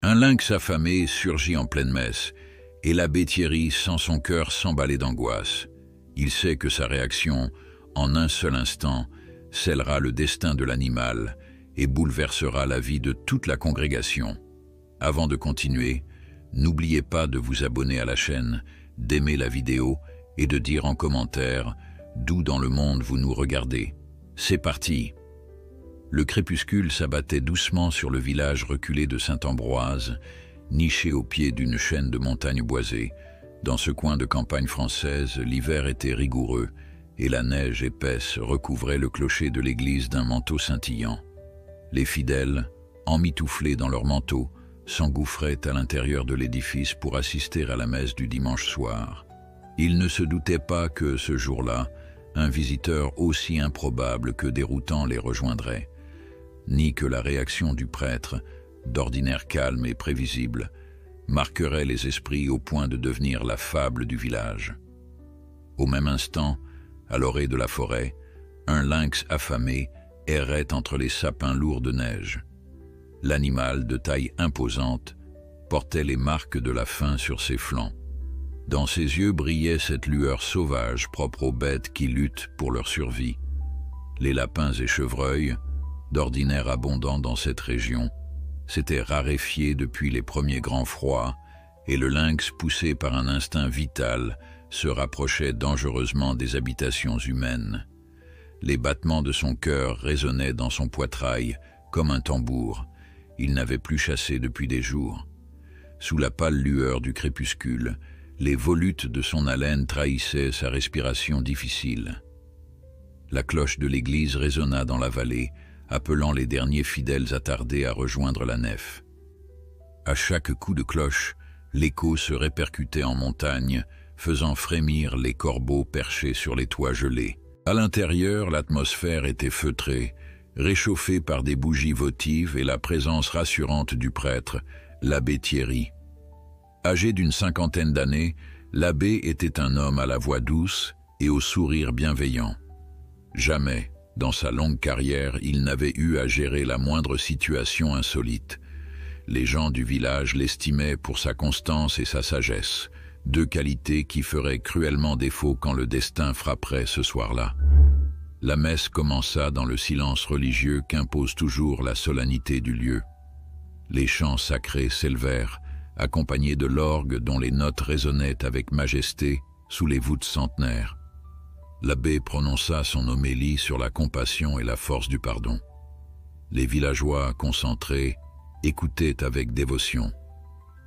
Un lynx affamé surgit en pleine messe, et l'abbé Thierry sent son cœur s'emballer d'angoisse. Il sait que sa réaction, en un seul instant, scellera le destin de l'animal et bouleversera la vie de toute la congrégation. Avant de continuer, n'oubliez pas de vous abonner à la chaîne, d'aimer la vidéo et de dire en commentaire d'où dans le monde vous nous regardez. C'est parti! Le crépuscule s'abattait doucement sur le village reculé de Saint-Ambroise, niché au pied d'une chaîne de montagnes boisées. Dans ce coin de campagne française, l'hiver était rigoureux et la neige épaisse recouvrait le clocher de l'église d'un manteau scintillant. Les fidèles, emmitouflés dans leurs manteaux, s'engouffraient à l'intérieur de l'édifice pour assister à la messe du dimanche soir. Ils ne se doutaient pas que, ce jour-là, un visiteur aussi improbable que déroutant les rejoindrait, ni que la réaction du prêtre, d'ordinaire calme et prévisible, marquerait les esprits au point de devenir la fable du village. Au même instant, à l'orée de la forêt, un lynx affamé errait entre les sapins lourds de neige. L'animal, de taille imposante, portait les marques de la faim sur ses flancs. Dans ses yeux brillait cette lueur sauvage propre aux bêtes qui luttent pour leur survie. Les lapins et chevreuils, d'ordinaire abondants dans cette région, s'étaient raréfiés depuis les premiers grands froids, et le lynx, poussé par un instinct vital, se rapprochait dangereusement des habitations humaines. Les battements de son cœur résonnaient dans son poitrail comme un tambour. Il n'avait plus chassé depuis des jours. Sous la pâle lueur du crépuscule, les volutes de son haleine trahissaient sa respiration difficile. La cloche de l'église résonna dans la vallée, appelant les derniers fidèles attardés à rejoindre la nef. À chaque coup de cloche, l'écho se répercutait en montagne, faisant frémir les corbeaux perchés sur les toits gelés. À l'intérieur, l'atmosphère était feutrée, réchauffée par des bougies votives et la présence rassurante du prêtre, l'abbé Thierry. Âgé d'une cinquantaine d'années, l'abbé était un homme à la voix douce et au sourire bienveillant. Jamais, dans sa longue carrière, il n'avait eu à gérer la moindre situation insolite. Les gens du village l'estimaient pour sa constance et sa sagesse, deux qualités qui feraient cruellement défaut quand le destin frapperait ce soir-là. La messe commença dans le silence religieux qu'impose toujours la solennité du lieu. Les chants sacrés s'élevèrent, accompagnés de l'orgue dont les notes résonnaient avec majesté sous les voûtes centenaires. L'abbé prononça son homélie sur la compassion et la force du pardon. Les villageois, concentrés, écoutaient avec dévotion.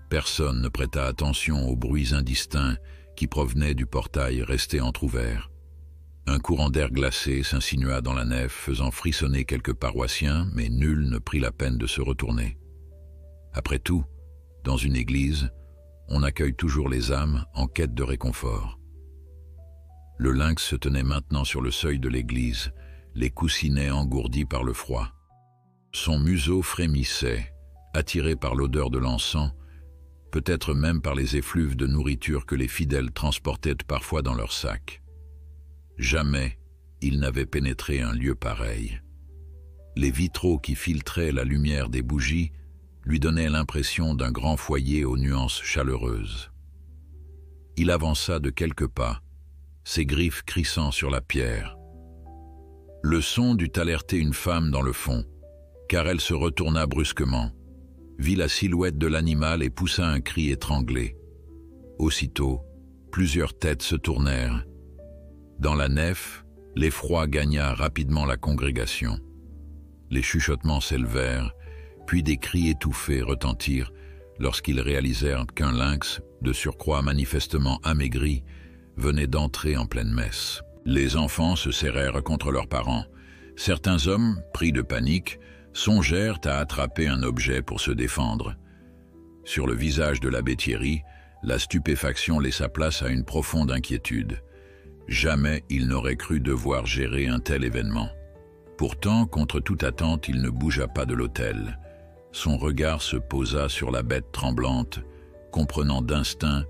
Personne ne prêta attention aux bruits indistincts qui provenaient du portail resté entrouvert. Un courant d'air glacé s'insinua dans la nef, faisant frissonner quelques paroissiens, mais nul ne prit la peine de se retourner. Après tout, dans une église, on accueille toujours les âmes en quête de réconfort. Le lynx se tenait maintenant sur le seuil de l'église, les coussinets engourdis par le froid. Son museau frémissait, attiré par l'odeur de l'encens, peut-être même par les effluves de nourriture que les fidèles transportaient parfois dans leurs sacs. Jamais il n'avait pénétré un lieu pareil. Les vitraux qui filtraient la lumière des bougies lui donnaient l'impression d'un grand foyer aux nuances chaleureuses. Il avança de quelques pas, ses griffes crissant sur la pierre. Le son dut alerter une femme dans le fond, car elle se retourna brusquement, vit la silhouette de l'animal et poussa un cri étranglé. Aussitôt, plusieurs têtes se tournèrent. Dans la nef, l'effroi gagna rapidement la congrégation. Les chuchotements s'élevèrent, puis des cris étouffés retentirent lorsqu'ils réalisèrent qu'un lynx, de surcroît manifestement amaigri, venait d'entrer en pleine messe. Les enfants se serrèrent contre leurs parents. Certains hommes, pris de panique, songèrent à attraper un objet pour se défendre. Sur le visage de l'abbé Thierry, la stupéfaction laissa place à une profonde inquiétude. Jamais il n'aurait cru devoir gérer un tel événement. Pourtant, contre toute attente, il ne bougea pas de l'autel. Son regard se posa sur la bête tremblante, comprenant d'instinct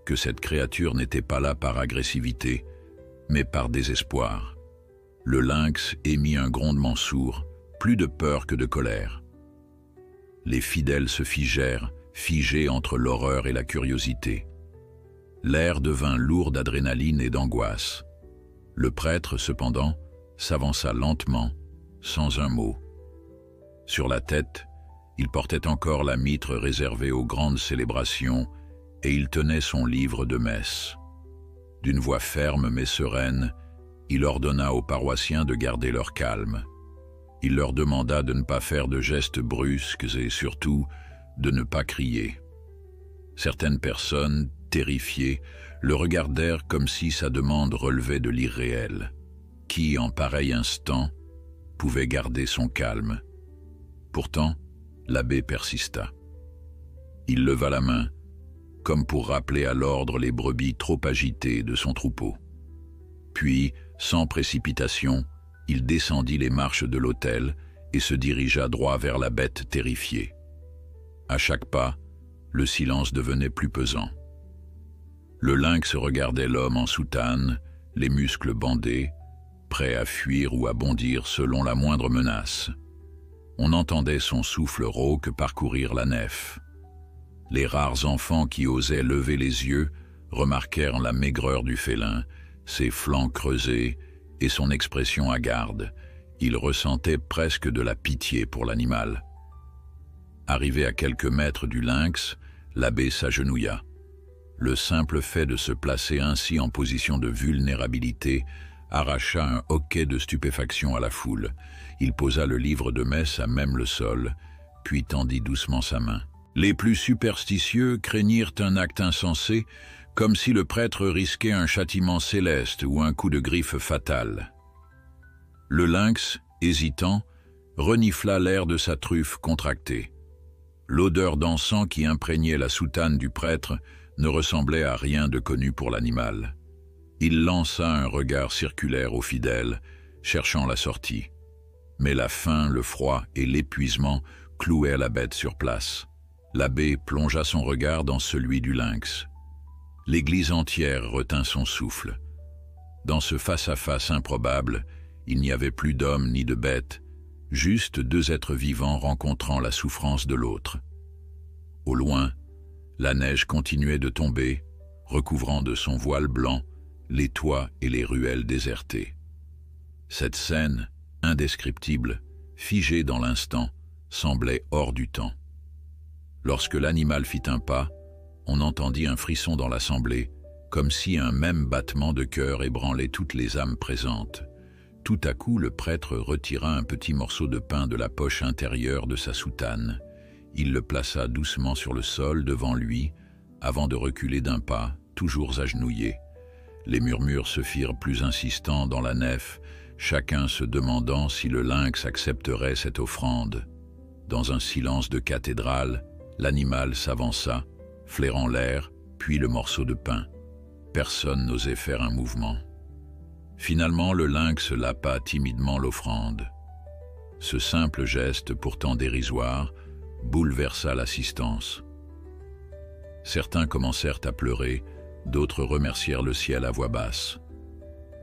que cette créature n'était pas là par agressivité, mais par désespoir. Le lynx émit un grondement sourd, plus de peur que de colère. Les fidèles se figèrent, figés entre l'horreur et la curiosité. L'air devint lourd d'adrénaline et d'angoisse. Le prêtre, cependant, s'avança lentement, sans un mot. Sur la tête, il portait encore la mitre réservée aux grandes célébrations et il tenait son livre de messe. D'une voix ferme mais sereine, il ordonna aux paroissiens de garder leur calme. Il leur demanda de ne pas faire de gestes brusques et surtout de ne pas crier. Certaines personnes, terrifiées, le regardèrent comme si sa demande relevait de l'irréel. Qui, en pareil instant, pouvait garder son calme? Pourtant, l'abbé persista. Il leva la main, comme pour rappeler à l'ordre les brebis trop agitées de son troupeau. Puis, sans précipitation, il descendit les marches de l'autel et se dirigea droit vers la bête terrifiée. À chaque pas, le silence devenait plus pesant. Le lynx regardait l'homme en soutane, les muscles bandés, prêt à fuir ou à bondir selon la moindre menace. On entendait son souffle rauque parcourir la nef. Les rares enfants qui osaient lever les yeux remarquèrent la maigreur du félin, ses flancs creusés et son expression hagarde. Ils ressentaient presque de la pitié pour l'animal. Arrivé à quelques mètres du lynx, l'abbé s'agenouilla. Le simple fait de se placer ainsi en position de vulnérabilité arracha un hoquet de stupéfaction à la foule. Il posa le livre de messe à même le sol, puis tendit doucement sa main. Les plus superstitieux craignirent un acte insensé, comme si le prêtre risquait un châtiment céleste ou un coup de griffe fatal. Le lynx, hésitant, renifla l'air de sa truffe contractée. L'odeur d'encens qui imprégnait la soutane du prêtre ne ressemblait à rien de connu pour l'animal. Il lança un regard circulaire aux fidèles, cherchant la sortie. Mais la faim, le froid et l'épuisement clouaient la bête sur place. L'abbé plongea son regard dans celui du lynx. L'église entière retint son souffle. Dans ce face-à-face improbable, il n'y avait plus d'hommes ni de bêtes, juste deux êtres vivants rencontrant la souffrance de l'autre. Au loin, la neige continuait de tomber, recouvrant de son voile blanc les toits et les ruelles désertées. Cette scène, indescriptible, figée dans l'instant, semblait hors du temps. Lorsque l'animal fit un pas, on entendit un frisson dans l'assemblée, comme si un même battement de cœur ébranlait toutes les âmes présentes. Tout à coup, le prêtre retira un petit morceau de pain de la poche intérieure de sa soutane. Il le plaça doucement sur le sol devant lui, avant de reculer d'un pas, toujours agenouillé. Les murmures se firent plus insistants dans la nef, chacun se demandant si le lynx accepterait cette offrande. Dans un silence de cathédrale, l'animal s'avança, flairant l'air, puis le morceau de pain. Personne n'osait faire un mouvement. Finalement, le lynx lapa timidement l'offrande. Ce simple geste, pourtant dérisoire, bouleversa l'assistance. Certains commencèrent à pleurer, d'autres remercièrent le ciel à voix basse.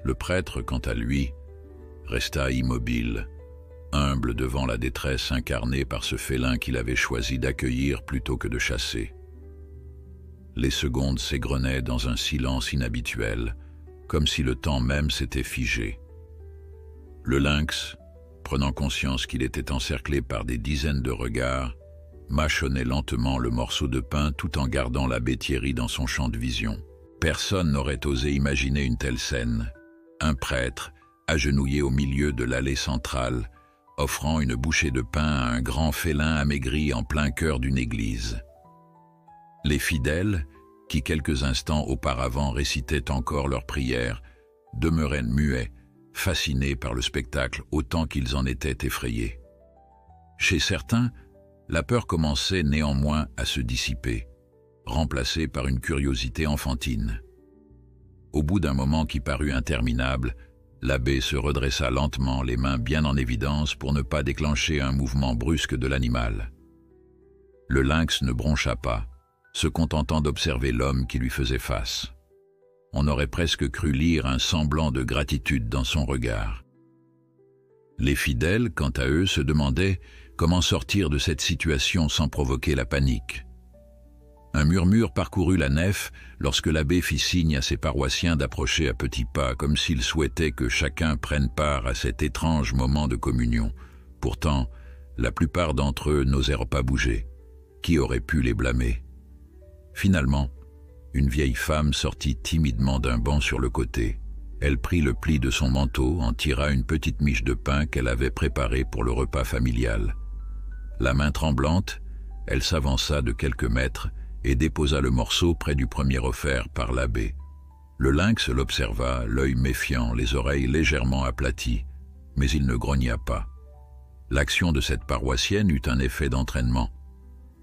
Le prêtre, quant à lui, resta immobile, humble devant la détresse incarnée par ce félin qu'il avait choisi d'accueillir plutôt que de chasser. Les secondes s'égrenaient dans un silence inhabituel, comme si le temps même s'était figé. Le lynx, prenant conscience qu'il était encerclé par des dizaines de regards, mâchonnait lentement le morceau de pain tout en gardant l'abbé Thierry dans son champ de vision. Personne n'aurait osé imaginer une telle scène. Un prêtre, agenouillé au milieu de l'allée centrale, offrant une bouchée de pain à un grand félin amaigri en plein cœur d'une église. Les fidèles, qui quelques instants auparavant récitaient encore leurs prières, demeuraient muets, fascinés par le spectacle autant qu'ils en étaient effrayés. Chez certains, la peur commençait néanmoins à se dissiper, remplacée par une curiosité enfantine. Au bout d'un moment qui parut interminable, l'abbé se redressa lentement, les mains bien en évidence pour ne pas déclencher un mouvement brusque de l'animal. Le lynx ne broncha pas, se contentant d'observer l'homme qui lui faisait face. On aurait presque cru lire un semblant de gratitude dans son regard. Les fidèles, quant à eux, se demandaient Comment sortir de cette situation sans provoquer la panique? Un murmure parcourut la nef lorsque l'abbé fit signe à ses paroissiens d'approcher à petits pas, comme s'il souhaitait que chacun prenne part à cet étrange moment de communion. Pourtant, la plupart d'entre eux n'osèrent pas bouger. Qui aurait pu les blâmer? Finalement, une vieille femme sortit timidement d'un banc sur le côté. Elle prit le pli de son manteau, en tira une petite miche de pain qu'elle avait préparée pour le repas familial. La main tremblante, elle s'avança de quelques mètres et déposa le morceau près du premier offert par l'abbé. Le lynx l'observa, l'œil méfiant, les oreilles légèrement aplaties, mais il ne grogna pas. L'action de cette paroissienne eut un effet d'entraînement.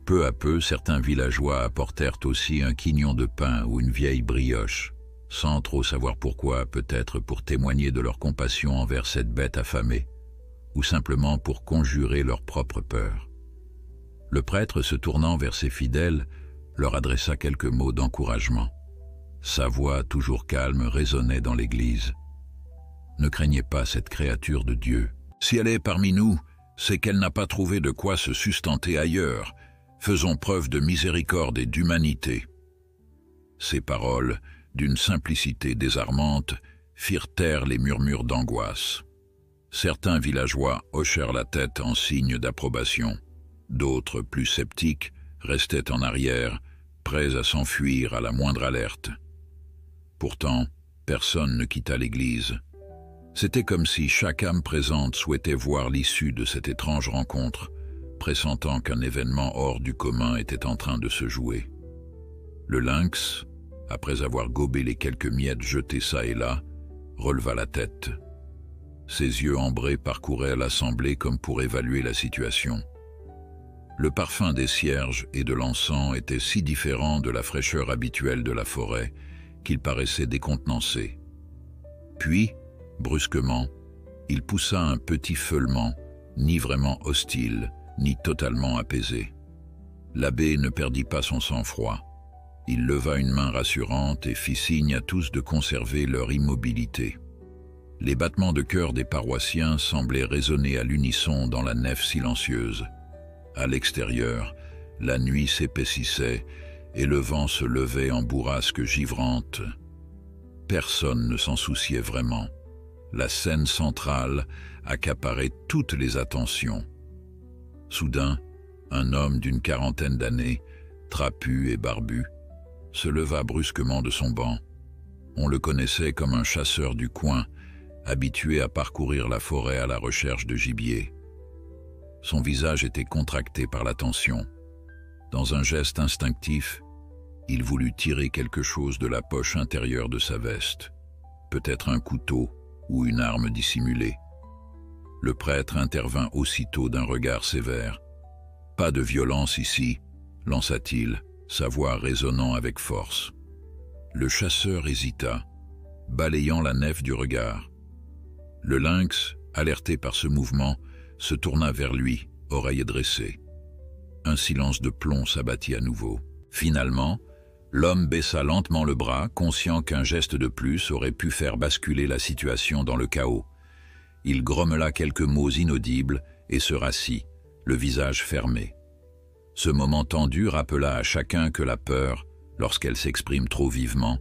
Peu à peu, certains villageois apportèrent aussi un quignon de pain ou une vieille brioche, sans trop savoir pourquoi, peut-être pour témoigner de leur compassion envers cette bête affamée, ou simplement pour conjurer leur propre peur. Le prêtre, se tournant vers ses fidèles, leur adressa quelques mots d'encouragement. Sa voix, toujours calme, résonnait dans l'église. Ne craignez pas cette créature de Dieu. Si elle est parmi nous, c'est qu'elle n'a pas trouvé de quoi se sustenter ailleurs. Faisons preuve de miséricorde et d'humanité. Ces paroles, d'une simplicité désarmante, firent taire les murmures d'angoisse. Certains villageois hochèrent la tête en signe d'approbation. D'autres, plus sceptiques, restaient en arrière, prêts à s'enfuir à la moindre alerte. Pourtant, personne ne quitta l'église. C'était comme si chaque âme présente souhaitait voir l'issue de cette étrange rencontre, pressentant qu'un événement hors du commun était en train de se jouer. Le lynx, après avoir gobé les quelques miettes jetées çà et là, releva la tête. Ses yeux ambrés parcouraient l'assemblée comme pour évaluer la situation. Le parfum des cierges et de l'encens était si différent de la fraîcheur habituelle de la forêt qu'il paraissait décontenancé. Puis, brusquement, il poussa un petit feulement, ni vraiment hostile, ni totalement apaisé. L'abbé ne perdit pas son sang-froid. Il leva une main rassurante et fit signe à tous de conserver leur immobilité. Les battements de cœur des paroissiens semblaient résonner à l'unisson dans la nef silencieuse. À l'extérieur, la nuit s'épaississait et le vent se levait en bourrasques givrantes. Personne ne s'en souciait vraiment. La scène centrale accaparait toutes les attentions. Soudain, un homme d'une quarantaine d'années, trapu et barbu, se leva brusquement de son banc. On le connaissait comme un chasseur du coin, habitué à parcourir la forêt à la recherche de gibier. Son visage était contracté par la tension. Dans un geste instinctif, il voulut tirer quelque chose de la poche intérieure de sa veste, peut-être un couteau ou une arme dissimulée. Le prêtre intervint aussitôt d'un regard sévère. « Pas de violence ici », lança-t-il, sa voix résonnant avec force. Le chasseur hésita, balayant la nef du regard. Le lynx, alerté par ce mouvement, se tourna vers lui, oreille dressée. Un silence de plomb s'abattit à nouveau. Finalement, l'homme baissa lentement le bras, conscient qu'un geste de plus aurait pu faire basculer la situation dans le chaos. Il grommela quelques mots inaudibles et se rassit, le visage fermé. Ce moment tendu rappela à chacun que la peur, lorsqu'elle s'exprime trop vivement,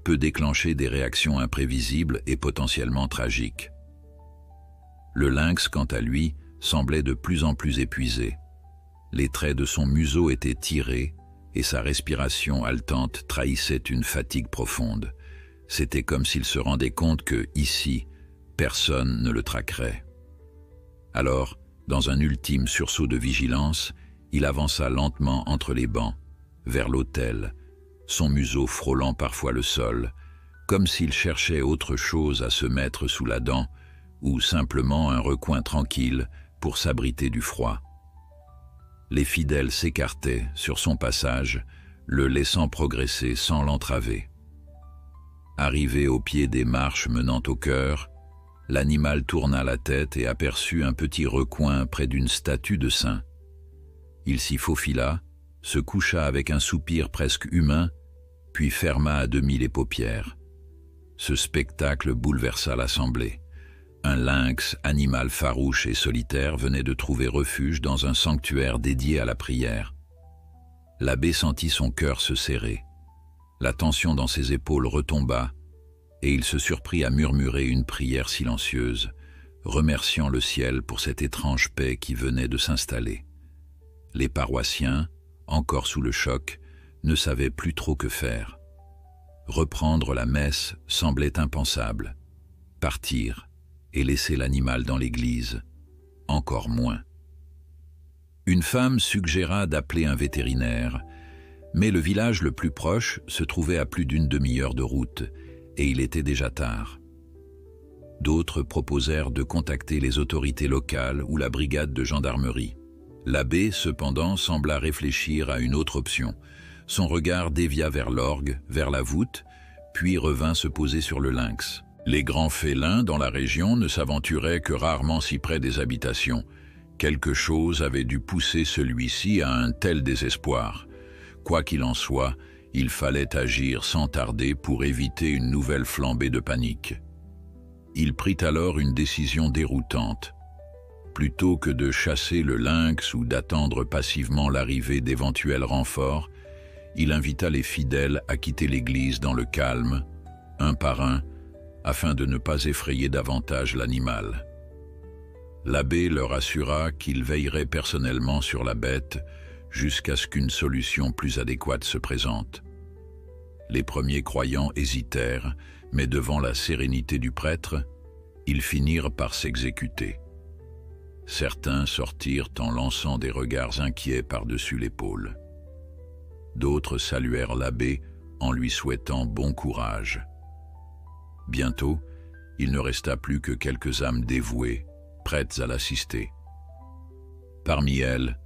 peut déclencher des réactions imprévisibles et potentiellement tragiques. Le lynx, quant à lui, semblait de plus en plus épuisé. Les traits de son museau étaient tirés et sa respiration haletante trahissait une fatigue profonde. C'était comme s'il se rendait compte que, ici, personne ne le traquerait. Alors, dans un ultime sursaut de vigilance, il avança lentement entre les bancs, vers l'autel, son museau frôlant parfois le sol, comme s'il cherchait autre chose à se mettre sous la dent, ou simplement un recoin tranquille pour s'abriter du froid. Les fidèles s'écartaient sur son passage, le laissant progresser sans l'entraver. Arrivé au pied des marches menant au chœur, l'animal tourna la tête et aperçut un petit recoin près d'une statue de saint. Il s'y faufila, se coucha avec un soupir presque humain, puis ferma à demi les paupières. Ce spectacle bouleversa l'assemblée. Un lynx, animal farouche et solitaire, venait de trouver refuge dans un sanctuaire dédié à la prière. L'abbé sentit son cœur se serrer. La tension dans ses épaules retomba, et il se surprit à murmurer une prière silencieuse, remerciant le ciel pour cette étrange paix qui venait de s'installer. Les paroissiens, encore sous le choc, ne savaient plus trop que faire. Reprendre la messe semblait impensable. Partir et laisser l'animal dans l'église, encore moins. Une femme suggéra d'appeler un vétérinaire, mais le village le plus proche se trouvait à plus d'une demi-heure de route, et il était déjà tard. D'autres proposèrent de contacter les autorités locales ou la brigade de gendarmerie. L'abbé, cependant, sembla réfléchir à une autre option. Son regard dévia vers l'orgue, vers la voûte, puis revint se poser sur le lynx. Les grands félins dans la région ne s'aventuraient que rarement si près des habitations. Quelque chose avait dû pousser celui-ci à un tel désespoir. Quoi qu'il en soit, il fallait agir sans tarder pour éviter une nouvelle flambée de panique. Il prit alors une décision déroutante. Plutôt que de chasser le lynx ou d'attendre passivement l'arrivée d'éventuels renforts, il invita les fidèles à quitter l'église dans le calme, un par un, afin de ne pas effrayer davantage l'animal. L'abbé leur assura qu'il veillerait personnellement sur la bête jusqu'à ce qu'une solution plus adéquate se présente. Les premiers croyants hésitèrent, mais devant la sérénité du prêtre, ils finirent par s'exécuter. Certains sortirent en lançant des regards inquiets par-dessus l'épaule. D'autres saluèrent l'abbé en lui souhaitant bon courage. Bientôt, il ne resta plus que quelques âmes dévouées, prêtes à l'assister. Parmi elles,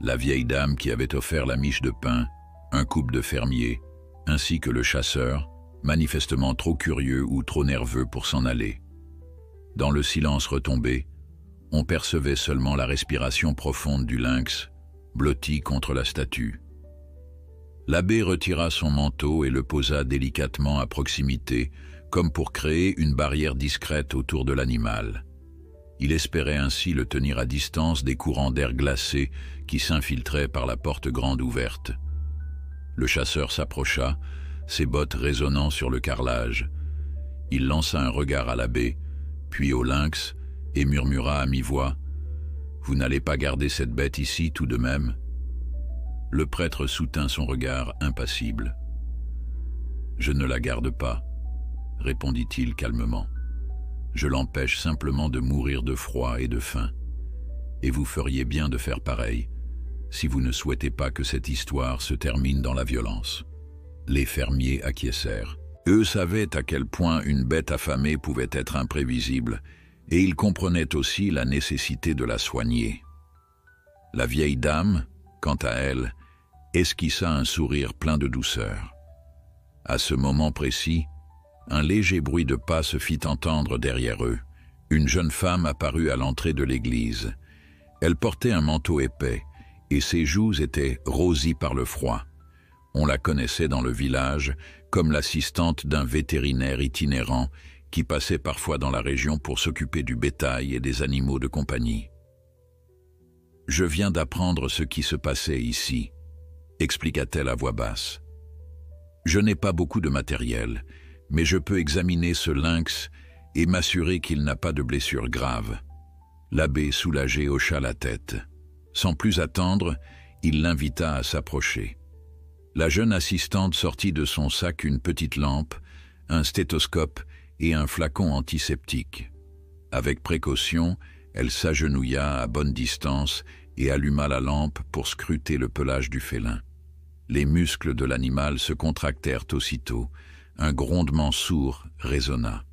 la vieille dame qui avait offert la miche de pain, un couple de fermiers, ainsi que le chasseur, manifestement trop curieux ou trop nerveux pour s'en aller. Dans le silence retombé, on percevait seulement la respiration profonde du lynx, blotti contre la statue. L'abbé retira son manteau et le posa délicatement à proximité, comme pour créer une barrière discrète autour de l'animal. Il espérait ainsi le tenir à distance des courants d'air glacé qui s'infiltraient par la porte grande ouverte. Le chasseur s'approcha, ses bottes résonnant sur le carrelage. Il lança un regard à l'abbé, puis au lynx, et murmura à mi-voix « Vous n'allez pas garder cette bête ici tout de même ?» Le prêtre soutint son regard impassible. « Je ne la garde pas, » répondit-il calmement. « Je l'empêche simplement de mourir de froid et de faim. Et vous feriez bien de faire pareil, si vous ne souhaitez pas que cette histoire se termine dans la violence. » Les fermiers acquiescèrent. Eux savaient à quel point une bête affamée pouvait être imprévisible, et ils comprenaient aussi la nécessité de la soigner. La vieille dame, quant à elle, esquissa un sourire plein de douceur. À ce moment précis, un léger bruit de pas se fit entendre derrière eux. Une jeune femme apparut à l'entrée de l'église. Elle portait un manteau épais, et ses joues étaient rosies par le froid. On la connaissait dans le village comme l'assistante d'un vétérinaire itinérant qui passait parfois dans la région pour s'occuper du bétail et des animaux de compagnie. « Je viens d'apprendre ce qui se passait ici », expliqua-t-elle à voix basse. « Je n'ai pas beaucoup de matériel, mais je peux examiner ce lynx et m'assurer qu'il n'a pas de blessure grave. » L'abbé soulagé hocha la tête. Sans plus attendre, il l'invita à s'approcher. La jeune assistante sortit de son sac une petite lampe, un stéthoscope et un flacon antiseptique. Avec précaution, elle s'agenouilla à bonne distance et alluma la lampe pour scruter le pelage du félin. Les muscles de l'animal se contractèrent aussitôt. Un grondement sourd résonna.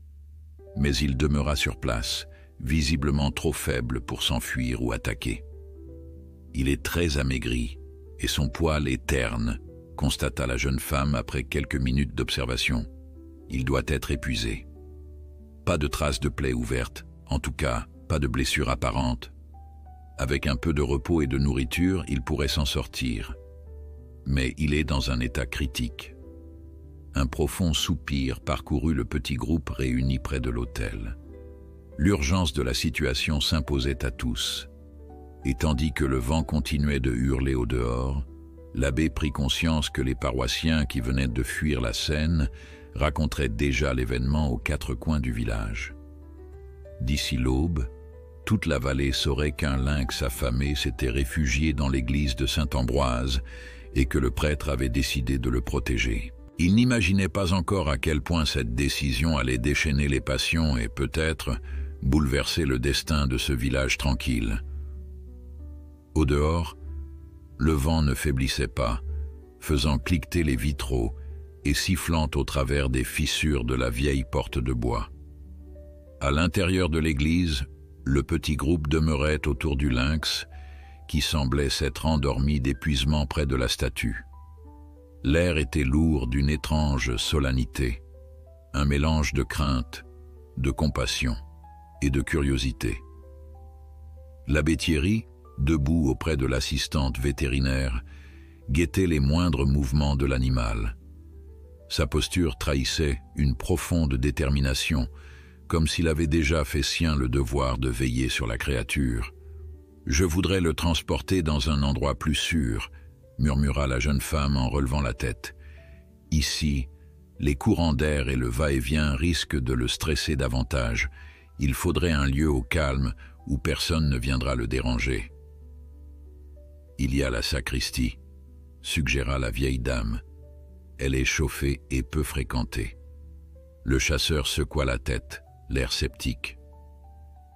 Mais il demeura sur place, visiblement trop faible pour s'enfuir ou attaquer. « Il est très amaigri, et son poil est terne », constata la jeune femme après quelques minutes d'observation. « Il doit être épuisé. Pas de traces de plaie ouverte, en tout cas, pas de blessure apparente. Avec un peu de repos et de nourriture, il pourrait s'en sortir. Mais il est dans un état critique. » Un profond soupir parcourut le petit groupe réuni près de l'autel. L'urgence de la situation s'imposait à tous. Et tandis que le vent continuait de hurler au dehors, l'abbé prit conscience que les paroissiens qui venaient de fuir la Seine raconteraient déjà l'événement aux quatre coins du village. D'ici l'aube, toute la vallée saurait qu'un lynx affamé s'était réfugié dans l'église de Saint-Ambroise et que le prêtre avait décidé de le protéger. Il n'imaginait pas encore à quel point cette décision allait déchaîner les passions et peut-être bouleverser le destin de ce village tranquille. Au dehors, le vent ne faiblissait pas, faisant cliqueter les vitraux et sifflant au travers des fissures de la vieille porte de bois. À l'intérieur de l'église, le petit groupe demeurait autour du lynx, qui semblait s'être endormi d'épuisement près de la statue. L'air était lourd d'une étrange solennité, un mélange de crainte, de compassion et de curiosité. L'abbé Thierry, debout auprès de l'assistante vétérinaire, guettait les moindres mouvements de l'animal. Sa posture trahissait une profonde détermination, comme s'il avait déjà fait sien le devoir de veiller sur la créature. « Je voudrais le transporter dans un endroit plus sûr », murmura la jeune femme en relevant la tête. « Ici, les courants d'air et le va-et-vient risquent de le stresser davantage. Il faudrait un lieu au calme où personne ne viendra le déranger. » « Il y a la sacristie », suggéra la vieille dame. « Elle est chauffée et peu fréquentée. » Le chasseur secoua la tête, l'air sceptique.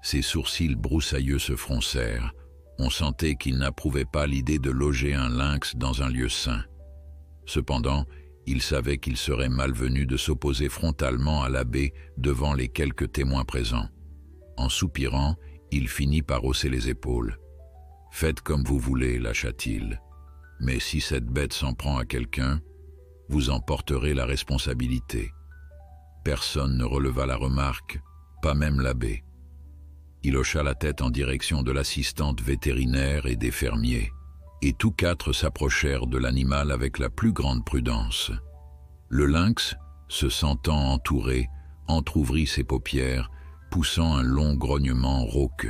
Ses sourcils broussailleux se froncèrent. On sentait qu'il n'approuvait pas l'idée de loger un lynx dans un lieu sain. Cependant, il savait qu'il serait malvenu de s'opposer frontalement à l'abbé devant les quelques témoins présents. En soupirant, il finit par hausser les épaules. « Faites comme vous voulez, lâcha-t-il. Mais si cette bête s'en prend à quelqu'un, vous en porterez la responsabilité. » Personne ne releva la remarque, pas même l'abbé. Il hocha la tête en direction de l'assistante vétérinaire et des fermiers, et tous quatre s'approchèrent de l'animal avec la plus grande prudence. Le lynx, se sentant entouré, entr'ouvrit ses paupières, poussant un long grognement rauque.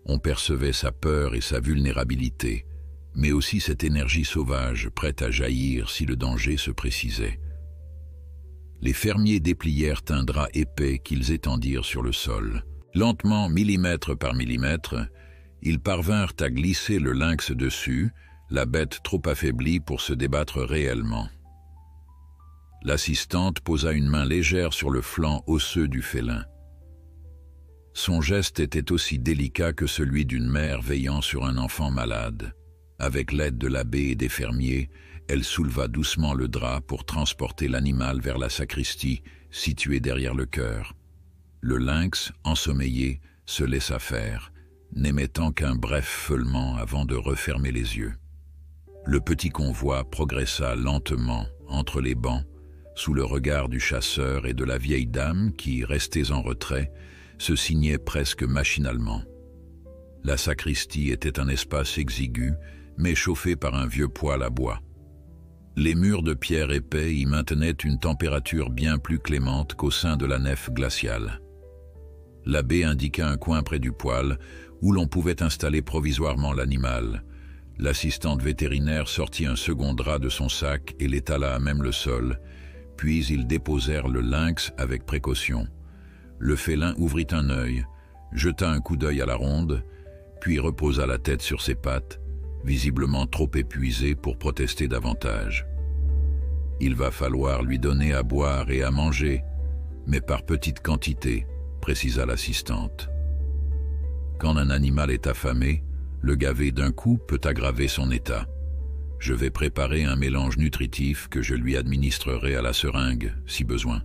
On percevait sa peur et sa vulnérabilité, mais aussi cette énergie sauvage prête à jaillir si le danger se précisait. Les fermiers déplièrent un drap épais qu'ils étendirent sur le sol. Lentement, millimètre par millimètre, ils parvinrent à glisser le lynx dessus, la bête trop affaiblie pour se débattre réellement. L'assistante posa une main légère sur le flanc osseux du félin. Son geste était aussi délicat que celui d'une mère veillant sur un enfant malade. Avec l'aide de l'abbé et des fermiers, elle souleva doucement le drap pour transporter l'animal vers la sacristie, située derrière le chœur. Le lynx, ensommeillé, se laissa faire, n'émettant qu'un bref feulement avant de refermer les yeux. Le petit convoi progressa lentement entre les bancs, sous le regard du chasseur et de la vieille dame qui, restés en retrait, se signaient presque machinalement. La sacristie était un espace exigu, mais chauffé par un vieux poêle à bois. Les murs de pierre épais y maintenaient une température bien plus clémente qu'au sein de la nef glaciale. L'abbé indiqua un coin près du poêle où l'on pouvait installer provisoirement l'animal. L'assistante vétérinaire sortit un second drap de son sac et l'étala à même le sol, puis ils déposèrent le lynx avec précaution. Le félin ouvrit un œil, jeta un coup d'œil à la ronde, puis reposa la tête sur ses pattes, visiblement trop épuisé pour protester davantage. « Il va falloir lui donner à boire et à manger, mais par petites quantités, » précisa l'assistante. Quand un animal est affamé, le gaver d'un coup peut aggraver son état. Je vais préparer un mélange nutritif que je lui administrerai à la seringue, si besoin.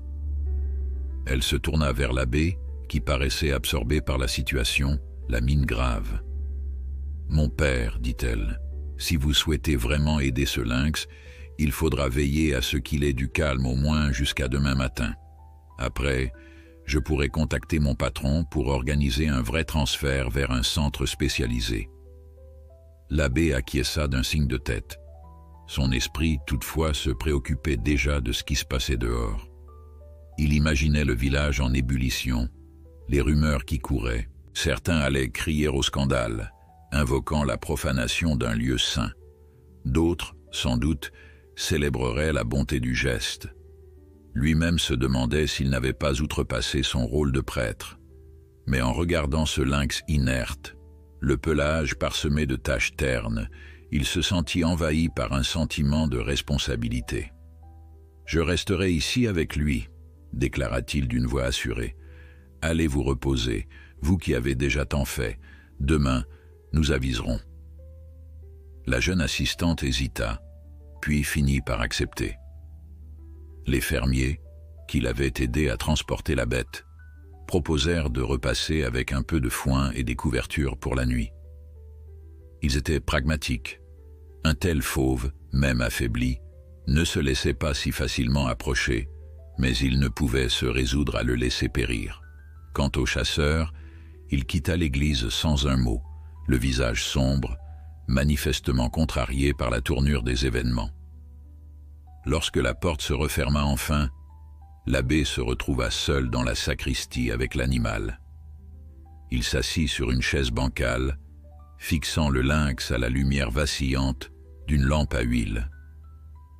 Elle se tourna vers l'abbé, qui paraissait absorbé par la situation, la mine grave. « Mon père, dit-elle, si vous souhaitez vraiment aider ce lynx, il faudra veiller à ce qu'il ait du calme au moins jusqu'à demain matin. Après, je pourrai contacter mon patron pour organiser un vrai transfert vers un centre spécialisé. » L'abbé acquiesça d'un signe de tête. Son esprit, toutefois, se préoccupait déjà de ce qui se passait dehors. Il imaginait le village en ébullition, les rumeurs qui couraient. Certains allaient crier au scandale, invoquant la profanation d'un lieu saint. D'autres, sans doute, célébreraient la bonté du geste. Lui-même se demandait s'il n'avait pas outrepassé son rôle de prêtre. Mais en regardant ce lynx inerte, le pelage parsemé de taches ternes, il se sentit envahi par un sentiment de responsabilité. « Je resterai ici avec lui », déclara-t-il d'une voix assurée. « Allez vous reposer, vous qui avez déjà tant fait. Demain, nous aviserons. » La jeune assistante hésita, puis finit par accepter. Les fermiers, qui l'avaient aidé à transporter la bête, proposèrent de repasser avec un peu de foin et des couvertures pour la nuit. Ils étaient pragmatiques. Un tel fauve, même affaibli, ne se laissait pas si facilement approcher, mais il ne pouvait se résoudre à le laisser périr. Quant au chasseur, il quitta l'église sans un mot, le visage sombre, manifestement contrarié par la tournure des événements. Lorsque la porte se referma enfin, l'abbé se retrouva seul dans la sacristie avec l'animal. Il s'assit sur une chaise bancale, fixant le lynx à la lumière vacillante d'une lampe à huile.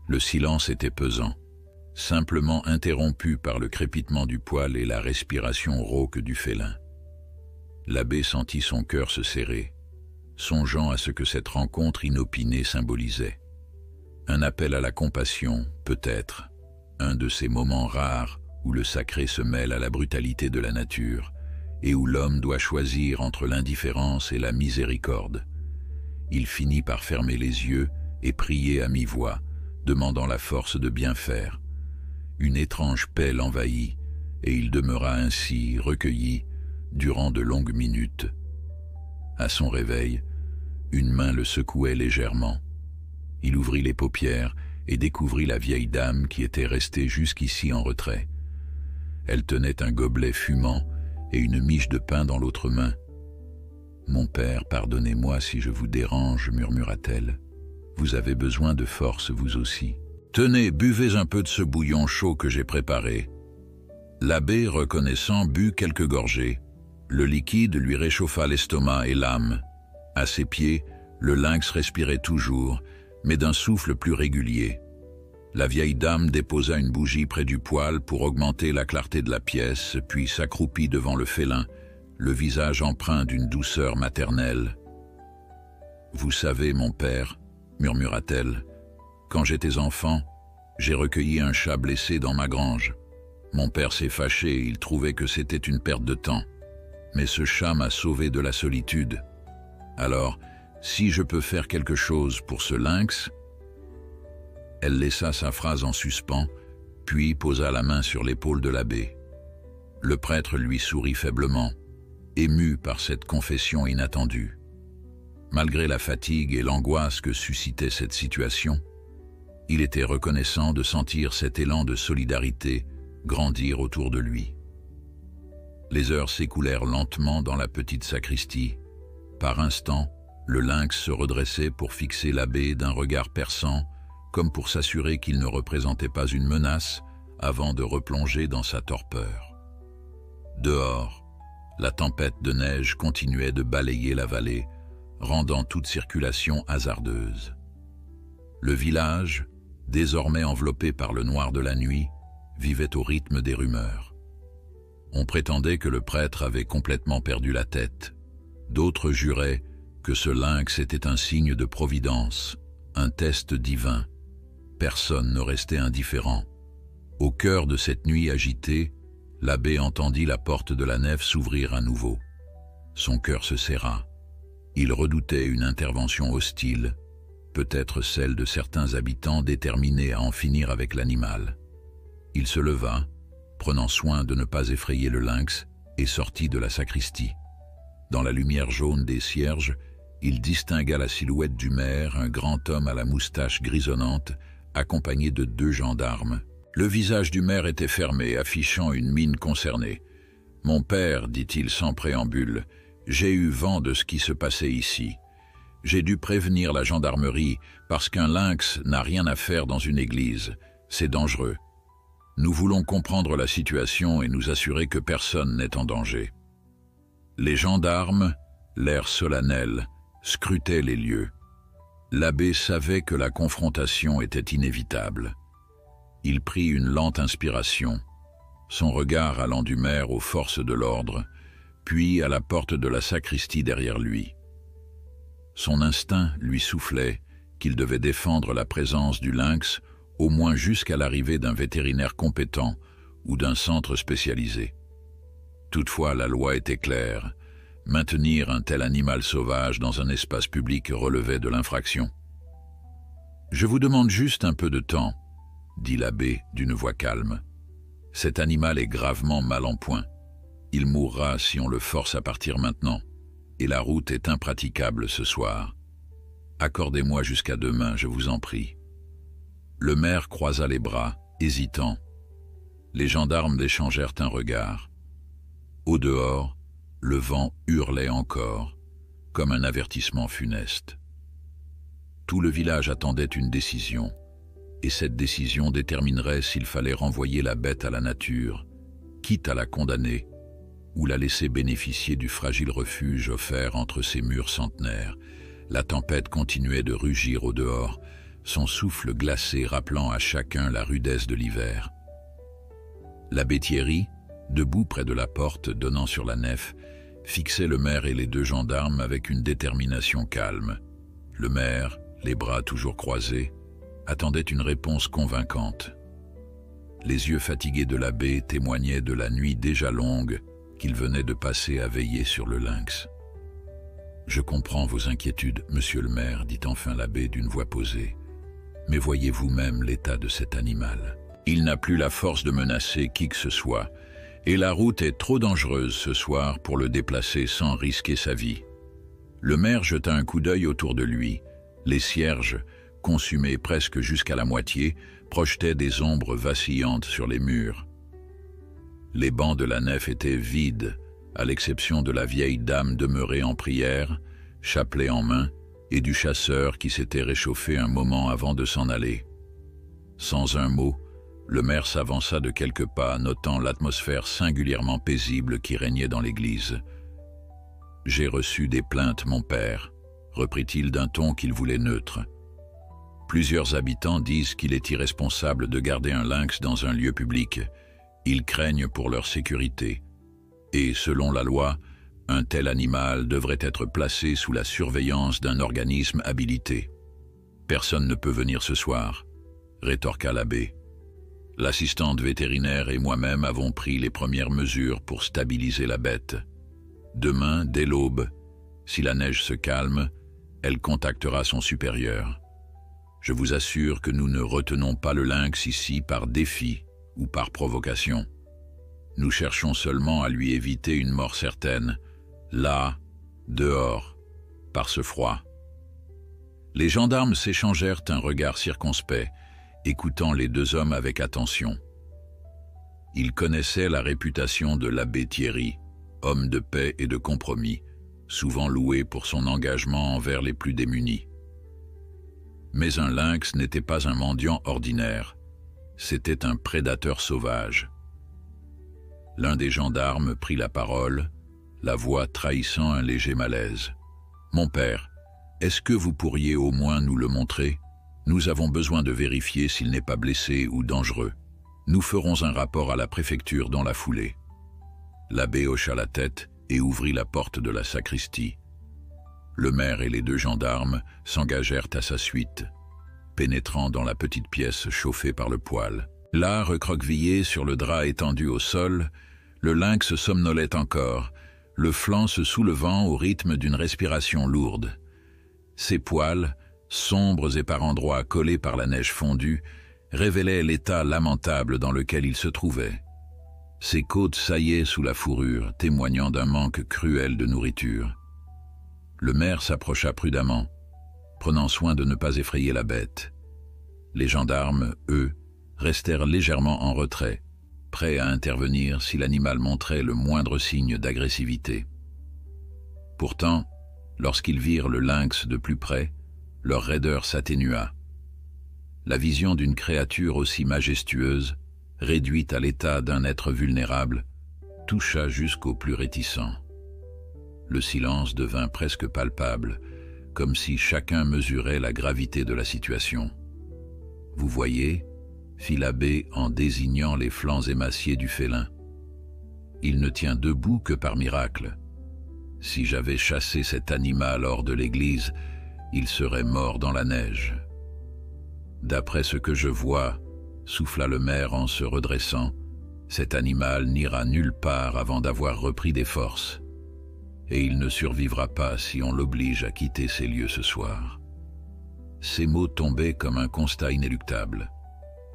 Le silence était pesant, simplement interrompu par le crépitement du poil et la respiration rauque du félin. L'abbé sentit son cœur se serrer, songeant à ce que cette rencontre inopinée symbolisait. Un appel à la compassion, peut-être, un de ces moments rares où le sacré se mêle à la brutalité de la nature et où l'homme doit choisir entre l'indifférence et la miséricorde. Il finit par fermer les yeux et prier à mi-voix, demandant la force de bien faire. Une étrange paix l'envahit, et il demeura ainsi, recueilli, durant de longues minutes. À son réveil, une main le secouait légèrement. Il ouvrit les paupières et découvrit la vieille dame qui était restée jusqu'ici en retrait. Elle tenait un gobelet fumant et une miche de pain dans l'autre main. « Mon père, pardonnez-moi si je vous dérange, » murmura-t-elle. « Vous avez besoin de force, vous aussi. Tenez, buvez un peu de ce bouillon chaud que j'ai préparé. » L'abbé, reconnaissant, but quelques gorgées. Le liquide lui réchauffa l'estomac et l'âme. À ses pieds, le lynx respirait toujours, mais d'un souffle plus régulier. La vieille dame déposa une bougie près du poêle pour augmenter la clarté de la pièce, puis s'accroupit devant le félin, le visage empreint d'une douceur maternelle. « Vous savez, mon père, » murmura-t-elle, « quand j'étais enfant, j'ai recueilli un chat blessé dans ma grange. Mon père s'est fâché, il trouvait que c'était une perte de temps. Mais ce chat m'a sauvé de la solitude. Alors, si je peux faire quelque chose pour ce lynx... » Elle laissa sa phrase en suspens, puis posa la main sur l'épaule de l'abbé. Le prêtre lui sourit faiblement, ému par cette confession inattendue. Malgré la fatigue et l'angoisse que suscitait cette situation, il était reconnaissant de sentir cet élan de solidarité grandir autour de lui. Les heures s'écoulèrent lentement dans la petite sacristie. Par instants, le lynx se redressait pour fixer l'abbé d'un regard perçant, comme pour s'assurer qu'il ne représentait pas une menace, avant de replonger dans sa torpeur. Dehors, la tempête de neige continuait de balayer la vallée, rendant toute circulation hasardeuse. Le village, désormais enveloppé par le noir de la nuit, vivait au rythme des rumeurs. On prétendait que le prêtre avait complètement perdu la tête. D'autres juraient que ce lynx était un signe de providence, un test divin. Personne ne restait indifférent. Au cœur de cette nuit agitée, l'abbé entendit la porte de la nef s'ouvrir à nouveau. Son cœur se serra. Il redoutait une intervention hostile, peut-être celle de certains habitants déterminés à en finir avec l'animal. Il se leva, prenant soin de ne pas effrayer le lynx, et sortit de la sacristie. Dans la lumière jaune des cierges, il distingua la silhouette du maire, un grand homme à la moustache grisonnante, accompagné de 2 gendarmes. Le visage du maire était fermé, affichant une mine concernée. « Mon père, dit-il sans préambule, j'ai eu vent de ce qui se passait ici. J'ai dû prévenir la gendarmerie parce qu'un lynx n'a rien à faire dans une église. C'est dangereux. » Nous voulons comprendre la situation et nous assurer que personne n'est en danger. Les gendarmes, l'air solennel, scrutaient les lieux. L'abbé savait que la confrontation était inévitable. Il prit une lente inspiration, son regard allant du maire aux forces de l'ordre, puis à la porte de la sacristie derrière lui. Son instinct lui soufflait qu'il devait défendre la présence du lynx au moins jusqu'à l'arrivée d'un vétérinaire compétent ou d'un centre spécialisé. Toutefois, la loi était claire. Maintenir un tel animal sauvage dans un espace public relevait de l'infraction. « Je vous demande juste un peu de temps, » dit l'abbé d'une voix calme. « Cet animal est gravement mal en point. Il mourra si on le force à partir maintenant, et la route est impraticable ce soir. Accordez-moi jusqu'à demain, je vous en prie. » Le maire croisa les bras, hésitant. Les gendarmes échangèrent un regard. Au dehors, le vent hurlait encore, comme un avertissement funeste. Tout le village attendait une décision, et cette décision déterminerait s'il fallait renvoyer la bête à la nature, quitte à la condamner, ou la laisser bénéficier du fragile refuge offert entre ces murs centenaires. La tempête continuait de rugir au dehors, son souffle glacé rappelant à chacun la rudesse de l'hiver. L'abbé Thierry, debout près de la porte donnant sur la nef, fixait le maire et les deux gendarmes avec une détermination calme. Le maire, les bras toujours croisés, attendait une réponse convaincante. Les yeux fatigués de l'abbé témoignaient de la nuit déjà longue qu'il venait de passer à veiller sur le lynx. « Je comprends vos inquiétudes, monsieur le maire, dit enfin l'abbé d'une voix posée. Mais voyez vous-même l'état de cet animal. Il n'a plus la force de menacer qui que ce soit, et la route est trop dangereuse ce soir pour le déplacer sans risquer sa vie. » Le maire jeta un coup d'œil autour de lui. Les cierges, consumés presque jusqu'à la moitié, projetaient des ombres vacillantes sur les murs. Les bancs de la nef étaient vides, à l'exception de la vieille dame demeurée en prière, chapelet en main, et du chasseur qui s'était réchauffé un moment avant de s'en aller. Sans un mot, le maire s'avança de quelques pas, notant l'atmosphère singulièrement paisible qui régnait dans l'église. « J'ai reçu des plaintes, mon père, » reprit-il d'un ton qu'il voulait neutre. « Plusieurs habitants disent qu'il est irresponsable de garder un lynx dans un lieu public. Ils craignent pour leur sécurité. Et, selon la loi, un tel animal devrait être placé sous la surveillance d'un organisme habilité. « Personne ne peut venir ce soir, » rétorqua l'abbé. « L'assistante vétérinaire et moi-même avons pris les premières mesures pour stabiliser la bête. Demain, dès l'aube, si la neige se calme, elle contactera son supérieur. Je vous assure que nous ne retenons pas le lynx ici par défi ou par provocation. Nous cherchons seulement à lui éviter une mort certaine, là, dehors, par ce froid. » Les gendarmes s'échangèrent un regard circonspect, écoutant les deux hommes avec attention. Ils connaissaient la réputation de l'abbé Thierry, homme de paix et de compromis, souvent loué pour son engagement envers les plus démunis. Mais un lynx n'était pas un mendiant ordinaire, c'était un prédateur sauvage. L'un des gendarmes prit la parole, la voix trahissant un léger malaise. « Mon père, est-ce que vous pourriez au moins nous le montrer ? Nous avons besoin de vérifier s'il n'est pas blessé ou dangereux. Nous ferons un rapport à la préfecture dans la foulée. » L'abbé hocha la tête et ouvrit la porte de la sacristie. Le maire et les deux gendarmes s'engagèrent à sa suite, pénétrant dans la petite pièce chauffée par le poêle. Là, recroquevillé sur le drap étendu au sol, le lynx somnolait encore, le flanc se soulevant au rythme d'une respiration lourde. Ses poils, sombres et par endroits collés par la neige fondue, révélaient l'état lamentable dans lequel il se trouvait. Ses côtes saillaient sous la fourrure, témoignant d'un manque cruel de nourriture. Le maire s'approcha prudemment, prenant soin de ne pas effrayer la bête. Les gendarmes, eux, restèrent légèrement en retrait, prêts à intervenir si l'animal montrait le moindre signe d'agressivité. Pourtant, lorsqu'ils virent le lynx de plus près, leur raideur s'atténua. La vision d'une créature aussi majestueuse réduite à l'état d'un être vulnérable, toucha jusqu'aux plus réticents. Le silence devint presque palpable, comme si chacun mesurait la gravité de la situation. « Vous voyez » fit l'abbé en désignant les flancs émaciés du félin. « Il ne tient debout que par miracle. Si j'avais chassé cet animal hors de l'église, il serait mort dans la neige. » « D'après ce que je vois, » souffla le maire en se redressant, « cet animal n'ira nulle part avant d'avoir repris des forces. Et il ne survivra pas si on l'oblige à quitter ces lieux ce soir. » Ces mots tombaient comme un constat inéluctable.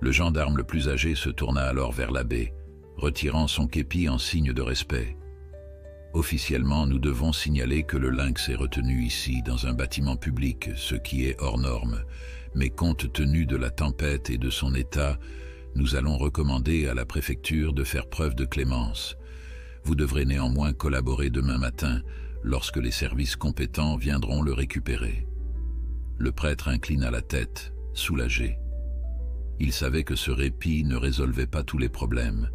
Le gendarme le plus âgé se tourna alors vers l'abbé, retirant son képi en signe de respect. « Officiellement, nous devons signaler que le lynx est retenu ici, dans un bâtiment public, ce qui est hors norme. Mais compte tenu de la tempête et de son état, nous allons recommander à la préfecture de faire preuve de clémence. Vous devrez néanmoins collaborer demain matin, lorsque les services compétents viendront le récupérer. » Le prêtre inclina la tête, soulagé. Il savait que ce répit ne résolvait pas tous les problèmes.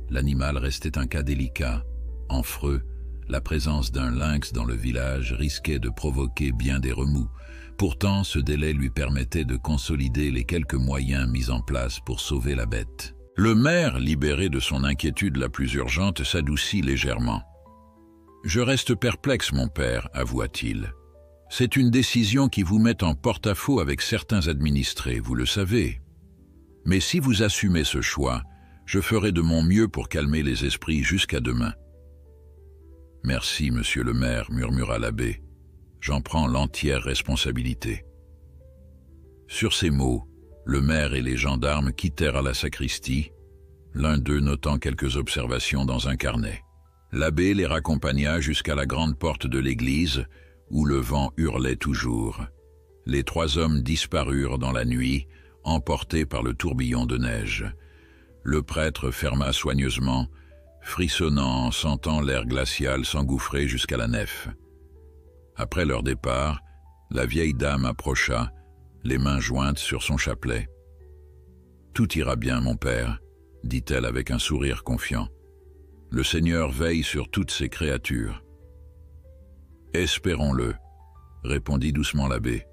L'animal restait un cas délicat. En Freux, la présence d'un lynx dans le village risquait de provoquer bien des remous. Pourtant, ce délai lui permettait de consolider les quelques moyens mis en place pour sauver la bête. Le maire, libéré de son inquiétude la plus urgente, s'adoucit légèrement. « Je reste perplexe, mon père, avoua-t-il. C'est une décision qui vous met en porte-à-faux avec certains administrés, vous le savez. Mais si vous assumez ce choix, je ferai de mon mieux pour calmer les esprits jusqu'à demain. » « Merci, monsieur le maire, murmura l'abbé. J'en prends l'entière responsabilité. » Sur ces mots, le maire et les gendarmes quittèrent à la sacristie, l'un d'eux notant quelques observations dans un carnet. L'abbé les raccompagna jusqu'à la grande porte de l'église, où le vent hurlait toujours. Les trois hommes disparurent dans la nuit, emportés par le tourbillon de neige. Le prêtre ferma soigneusement, frissonnant en sentant l'air glacial s'engouffrer jusqu'à la nef. Après leur départ, la vieille dame approcha, les mains jointes sur son chapelet. « Tout ira bien, mon père, » dit-elle avec un sourire confiant. « Le Seigneur veille sur toutes ses créatures. »« Espérons-le, » répondit doucement l'abbé.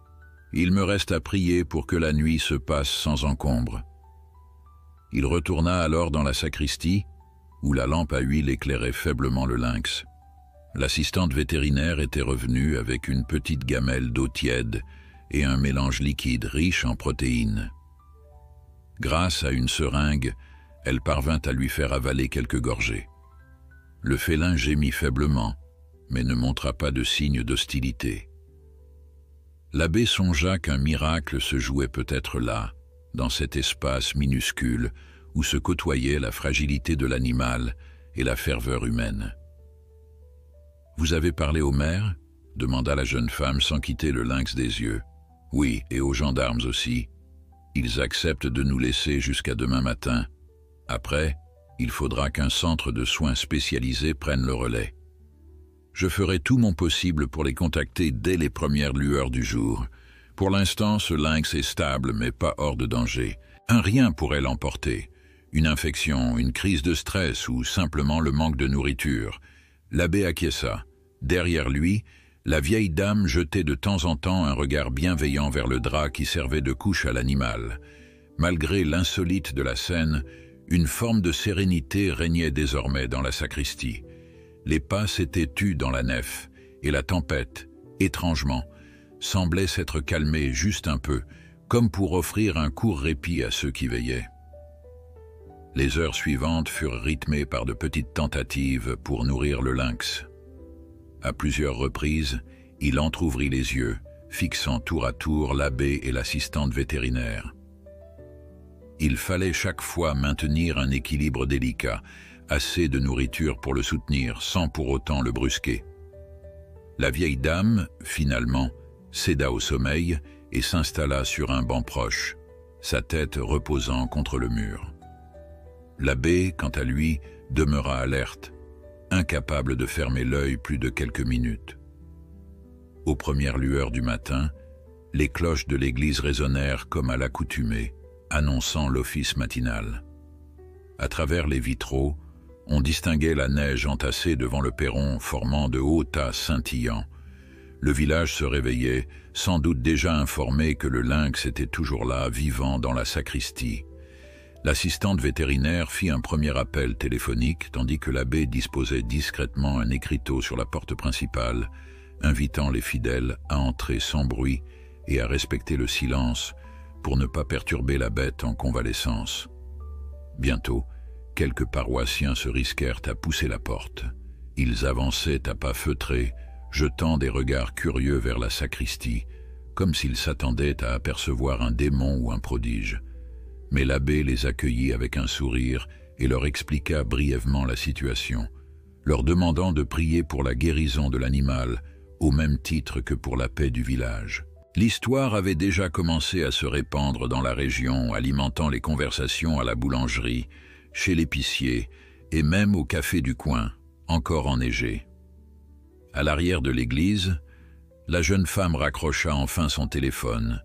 « Il me reste à prier pour que la nuit se passe sans encombre. » Il retourna alors dans la sacristie, où la lampe à huile éclairait faiblement le lynx. L'assistante vétérinaire était revenue avec une petite gamelle d'eau tiède et un mélange liquide riche en protéines. Grâce à une seringue, elle parvint à lui faire avaler quelques gorgées. Le félin gémit faiblement, mais ne montra pas de signe d'hostilité. L'abbé songea qu'un miracle se jouait peut-être là, dans cet espace minuscule, où se côtoyaient la fragilité de l'animal et la ferveur humaine. « Vous avez parlé au maire » demanda la jeune femme sans quitter le lynx des yeux. « Oui, et aux gendarmes aussi. Ils acceptent de nous laisser jusqu'à demain matin. Après, il faudra qu'un centre de soins spécialisé prenne le relais. Je ferai tout mon possible pour les contacter dès les premières lueurs du jour. Pour l'instant, ce lynx est stable, mais pas hors de danger. Un rien pourrait l'emporter. Une infection, une crise de stress ou simplement le manque de nourriture. » L'abbé acquiesça. Derrière lui, la vieille dame jetait de temps en temps un regard bienveillant vers le drap qui servait de couche à l'animal. Malgré l'insolite de la scène, une forme de sérénité régnait désormais dans la sacristie. Les pas s'étaient tus dans la nef, et la tempête, étrangement, semblait s'être calmée juste un peu, comme pour offrir un court répit à ceux qui veillaient. Les heures suivantes furent rythmées par de petites tentatives pour nourrir le lynx. À plusieurs reprises, il entr'ouvrit les yeux, fixant tour à tour l'abbé et l'assistante vétérinaire. Il fallait chaque fois maintenir un équilibre délicat, assez de nourriture pour le soutenir, sans pour autant le brusquer. La vieille dame, finalement, céda au sommeil et s'installa sur un banc proche, sa tête reposant contre le mur. L'abbé, quant à lui, demeura alerte, incapable de fermer l'œil plus de quelques minutes. Aux premières lueurs du matin, les cloches de l'église résonnèrent comme à l'accoutumée, annonçant l'office matinal. À travers les vitraux, on distinguait la neige entassée devant le perron formant de hauts tas scintillants. Le village se réveillait, sans doute déjà informé que le lynx était toujours là, vivant dans la sacristie. L'assistante vétérinaire fit un premier appel téléphonique, tandis que l'abbé disposait discrètement un écriteau sur la porte principale, invitant les fidèles à entrer sans bruit et à respecter le silence pour ne pas perturber la bête en convalescence. Bientôt, quelques paroissiens se risquèrent à pousser la porte. Ils avançaient à pas feutrés, jetant des regards curieux vers la sacristie, comme s'ils s'attendaient à apercevoir un démon ou un prodige. Mais l'abbé les accueillit avec un sourire et leur expliqua brièvement la situation, leur demandant de prier pour la guérison de l'animal, au même titre que pour la paix du village. L'histoire avait déjà commencé à se répandre dans la région, alimentant les conversations à la boulangerie, chez l'épicier et même au café du coin, encore enneigé. À l'arrière de l'église, la jeune femme raccrocha enfin son téléphone,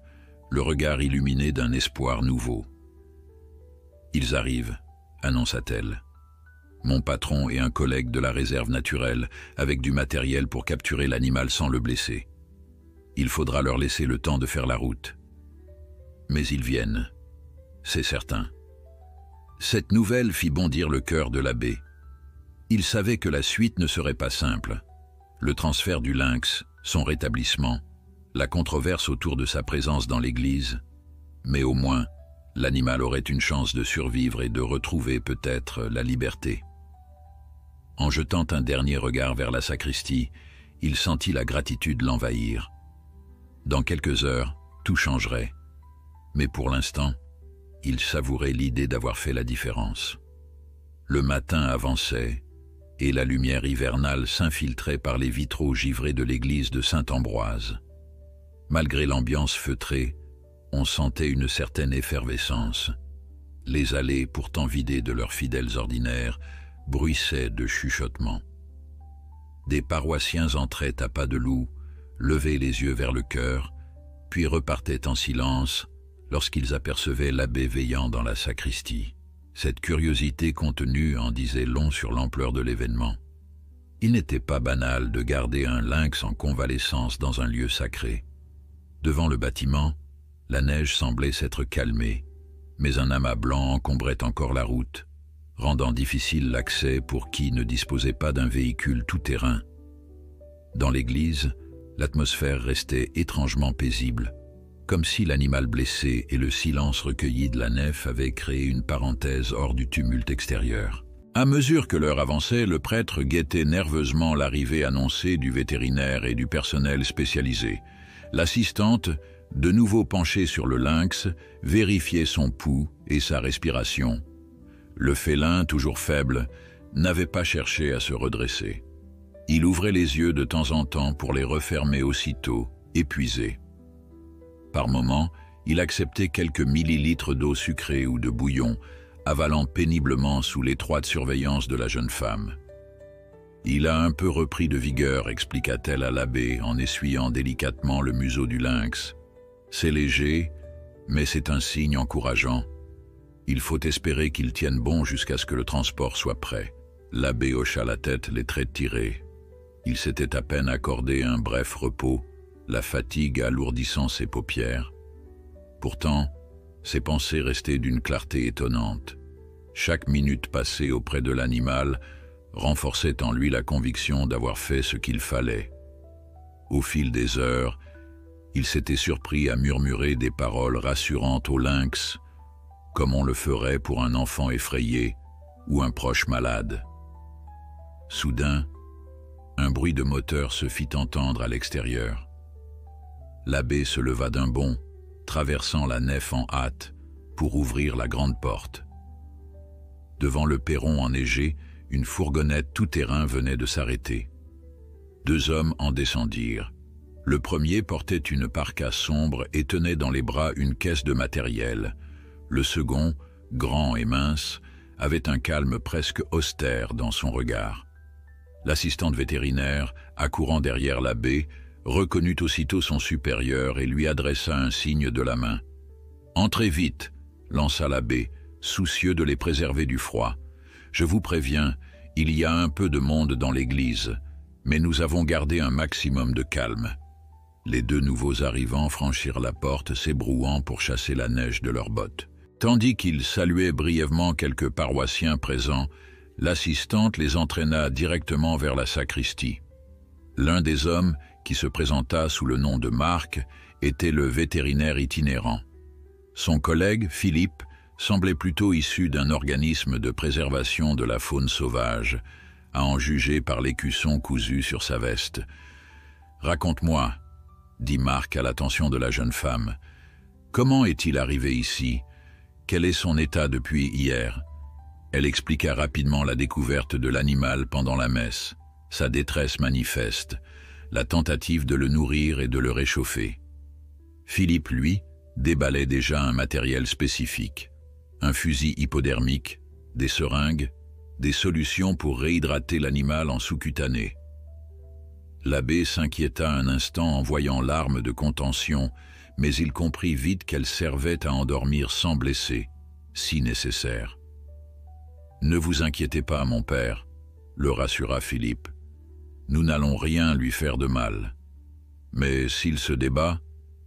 le regard illuminé d'un espoir nouveau. « Ils arrivent », annonça-t-elle. « Mon patron et un collègue de la réserve naturelle, avec du matériel pour capturer l'animal sans le blesser. Il faudra leur laisser le temps de faire la route. Mais ils viennent, c'est certain. » Cette nouvelle fit bondir le cœur de l'abbé. Il savait que la suite ne serait pas simple. Le transfert du lynx, son rétablissement, la controverse autour de sa présence dans l'église, mais au moins, l'animal aurait une chance de survivre et de retrouver peut-être la liberté. En jetant un dernier regard vers la sacristie, il sentit la gratitude l'envahir. Dans quelques heures, tout changerait. Mais pour l'instant, il savourait l'idée d'avoir fait la différence. Le matin avançait, et la lumière hivernale s'infiltrait par les vitraux givrés de l'église de Saint-Ambroise. Malgré l'ambiance feutrée, on sentait une certaine effervescence. Les allées, pourtant vidées de leurs fidèles ordinaires, bruissaient de chuchotements. Des paroissiens entraient à pas de loup, levaient les yeux vers le chœur, puis repartaient en silence lorsqu'ils apercevaient l'abbé veillant dans la sacristie. Cette curiosité contenue en disait long sur l'ampleur de l'événement. Il n'était pas banal de garder un lynx en convalescence dans un lieu sacré. Devant le bâtiment, la neige semblait s'être calmée, mais un amas blanc encombrait encore la route, rendant difficile l'accès pour qui ne disposait pas d'un véhicule tout-terrain. Dans l'église, l'atmosphère restait étrangement paisible, comme si l'animal blessé et le silence recueilli de la nef avaient créé une parenthèse hors du tumulte extérieur. À mesure que l'heure avançait, le prêtre guettait nerveusement l'arrivée annoncée du vétérinaire et du personnel spécialisé. L'assistante, de nouveau penchée sur le lynx, vérifiait son pouls et sa respiration. Le félin, toujours faible, n'avait pas cherché à se redresser. Il ouvrait les yeux de temps en temps pour les refermer aussitôt, épuisé. Par moments, il acceptait quelques millilitres d'eau sucrée ou de bouillon, avalant péniblement sous l'étroite surveillance de la jeune femme. « Il a un peu repris de vigueur », expliqua-t-elle à l'abbé en essuyant délicatement le museau du lynx. « C'est léger, mais c'est un signe encourageant. Il faut espérer qu'il tienne bon jusqu'à ce que le transport soit prêt. » L'abbé hocha la tête, les traits tirés. Il s'était à peine accordé un bref repos, la fatigue alourdissant ses paupières. Pourtant, ses pensées restaient d'une clarté étonnante. Chaque minute passée auprès de l'animal renforçait en lui la conviction d'avoir fait ce qu'il fallait. Au fil des heures, il s'était surpris à murmurer des paroles rassurantes au lynx, comme on le ferait pour un enfant effrayé ou un proche malade. Soudain, un bruit de moteur se fit entendre à l'extérieur. L'abbé se leva d'un bond, traversant la nef en hâte, pour ouvrir la grande porte. Devant le perron enneigé, une fourgonnette tout-terrain venait de s'arrêter. 2 hommes en descendirent. Le premier portait une parka sombre et tenait dans les bras une caisse de matériel. Le second, grand et mince, avait un calme presque austère dans son regard. L'assistante vétérinaire, accourant derrière l'abbé, reconnut aussitôt son supérieur et lui adressa un signe de la main. « Entrez vite », lança l'abbé, soucieux de les préserver du froid. « Je vous préviens, il y a un peu de monde dans l'église, mais nous avons gardé un maximum de calme. » Les deux nouveaux arrivants franchirent la porte, s'ébrouant pour chasser la neige de leurs bottes. Tandis qu'ils saluaient brièvement quelques paroissiens présents, l'assistante les entraîna directement vers la sacristie. L'un des hommes, qui se présenta sous le nom de Marc, était le vétérinaire itinérant. Son collègue, Philippe, semblait plutôt issu d'un organisme de préservation de la faune sauvage, à en juger par l'écusson cousu sur sa veste. « Raconte-moi, » dit Marc à l'attention de la jeune femme. « Comment est-il arrivé ici? Quel est son état depuis hier ?» Elle expliqua rapidement la découverte de l'animal pendant la messe, sa détresse manifeste, la tentative de le nourrir et de le réchauffer. Philippe, lui, déballait déjà un matériel spécifique, un fusil hypodermique, des seringues, des solutions pour réhydrater l'animal en sous-cutané. L'abbé s'inquiéta un instant en voyant l'arme de contention, mais il comprit vite qu'elle servait à endormir sans blesser, si nécessaire. « Ne vous inquiétez pas, mon père, » le rassura Philippe. « Nous n'allons rien lui faire de mal. Mais s'il se débat,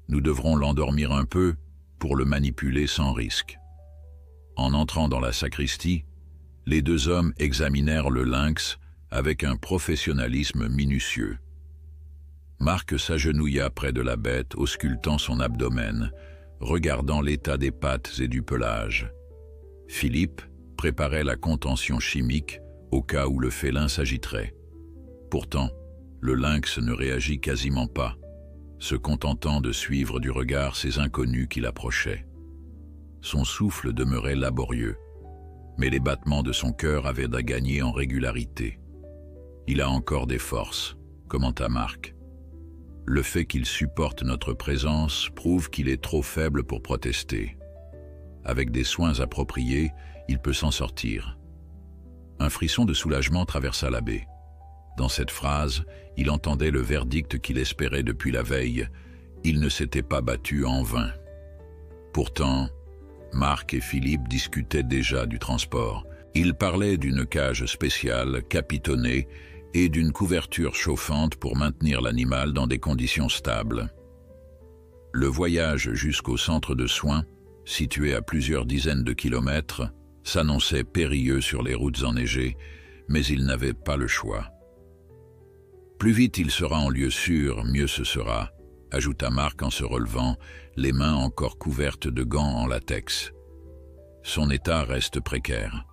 nous devrons l'endormir un peu pour le manipuler sans risque. » En entrant dans la sacristie, les deux hommes examinèrent le lynx avec un professionnalisme minutieux. Marc s'agenouilla près de la bête, auscultant son abdomen, regardant l'état des pattes et du pelage. Philippe préparait la contention chimique au cas où le félin s'agiterait. Pourtant, le lynx ne réagit quasiment pas, se contentant de suivre du regard ces inconnus qui l'approchaient. Son souffle demeurait laborieux, mais les battements de son cœur avaient à gagner en régularité. « Il a encore des forces », commenta Marc. « Le fait qu'il supporte notre présence prouve qu'il est trop faible pour protester. Avec des soins appropriés, il peut s'en sortir. » Un frisson de soulagement traversa l'abbé. Dans cette phrase, il entendait le verdict qu'il espérait depuis la veille. Il ne s'était pas battu en vain. Pourtant, Marc et Philippe discutaient déjà du transport. Ils parlaient d'une cage spéciale, capitonnée, et d'une couverture chauffante pour maintenir l'animal dans des conditions stables. Le voyage jusqu'au centre de soins, situé à plusieurs dizaines de kilomètres, s'annonçait périlleux sur les routes enneigées, mais ils n'avaient pas le choix. « Plus vite il sera en lieu sûr, mieux ce sera », ajouta Marc en se relevant, les mains encore couvertes de gants en latex. Son état reste précaire.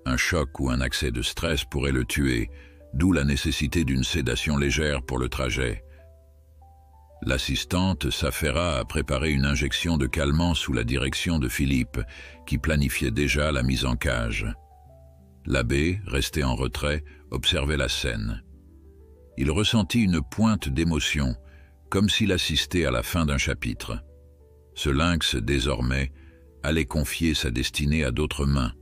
Un choc ou un accès de stress pourrait le tuer, d'où la nécessité d'une sédation légère pour le trajet. L'assistante s'affaira à préparer une injection de calmant sous la direction de Philippe, qui planifiait déjà la mise en cage. L'abbé, resté en retrait, observait la scène. Il ressentit une pointe d'émotion, comme s'il assistait à la fin d'un chapitre. Ce lynx, désormais, allait confier sa destinée à d'autres mains.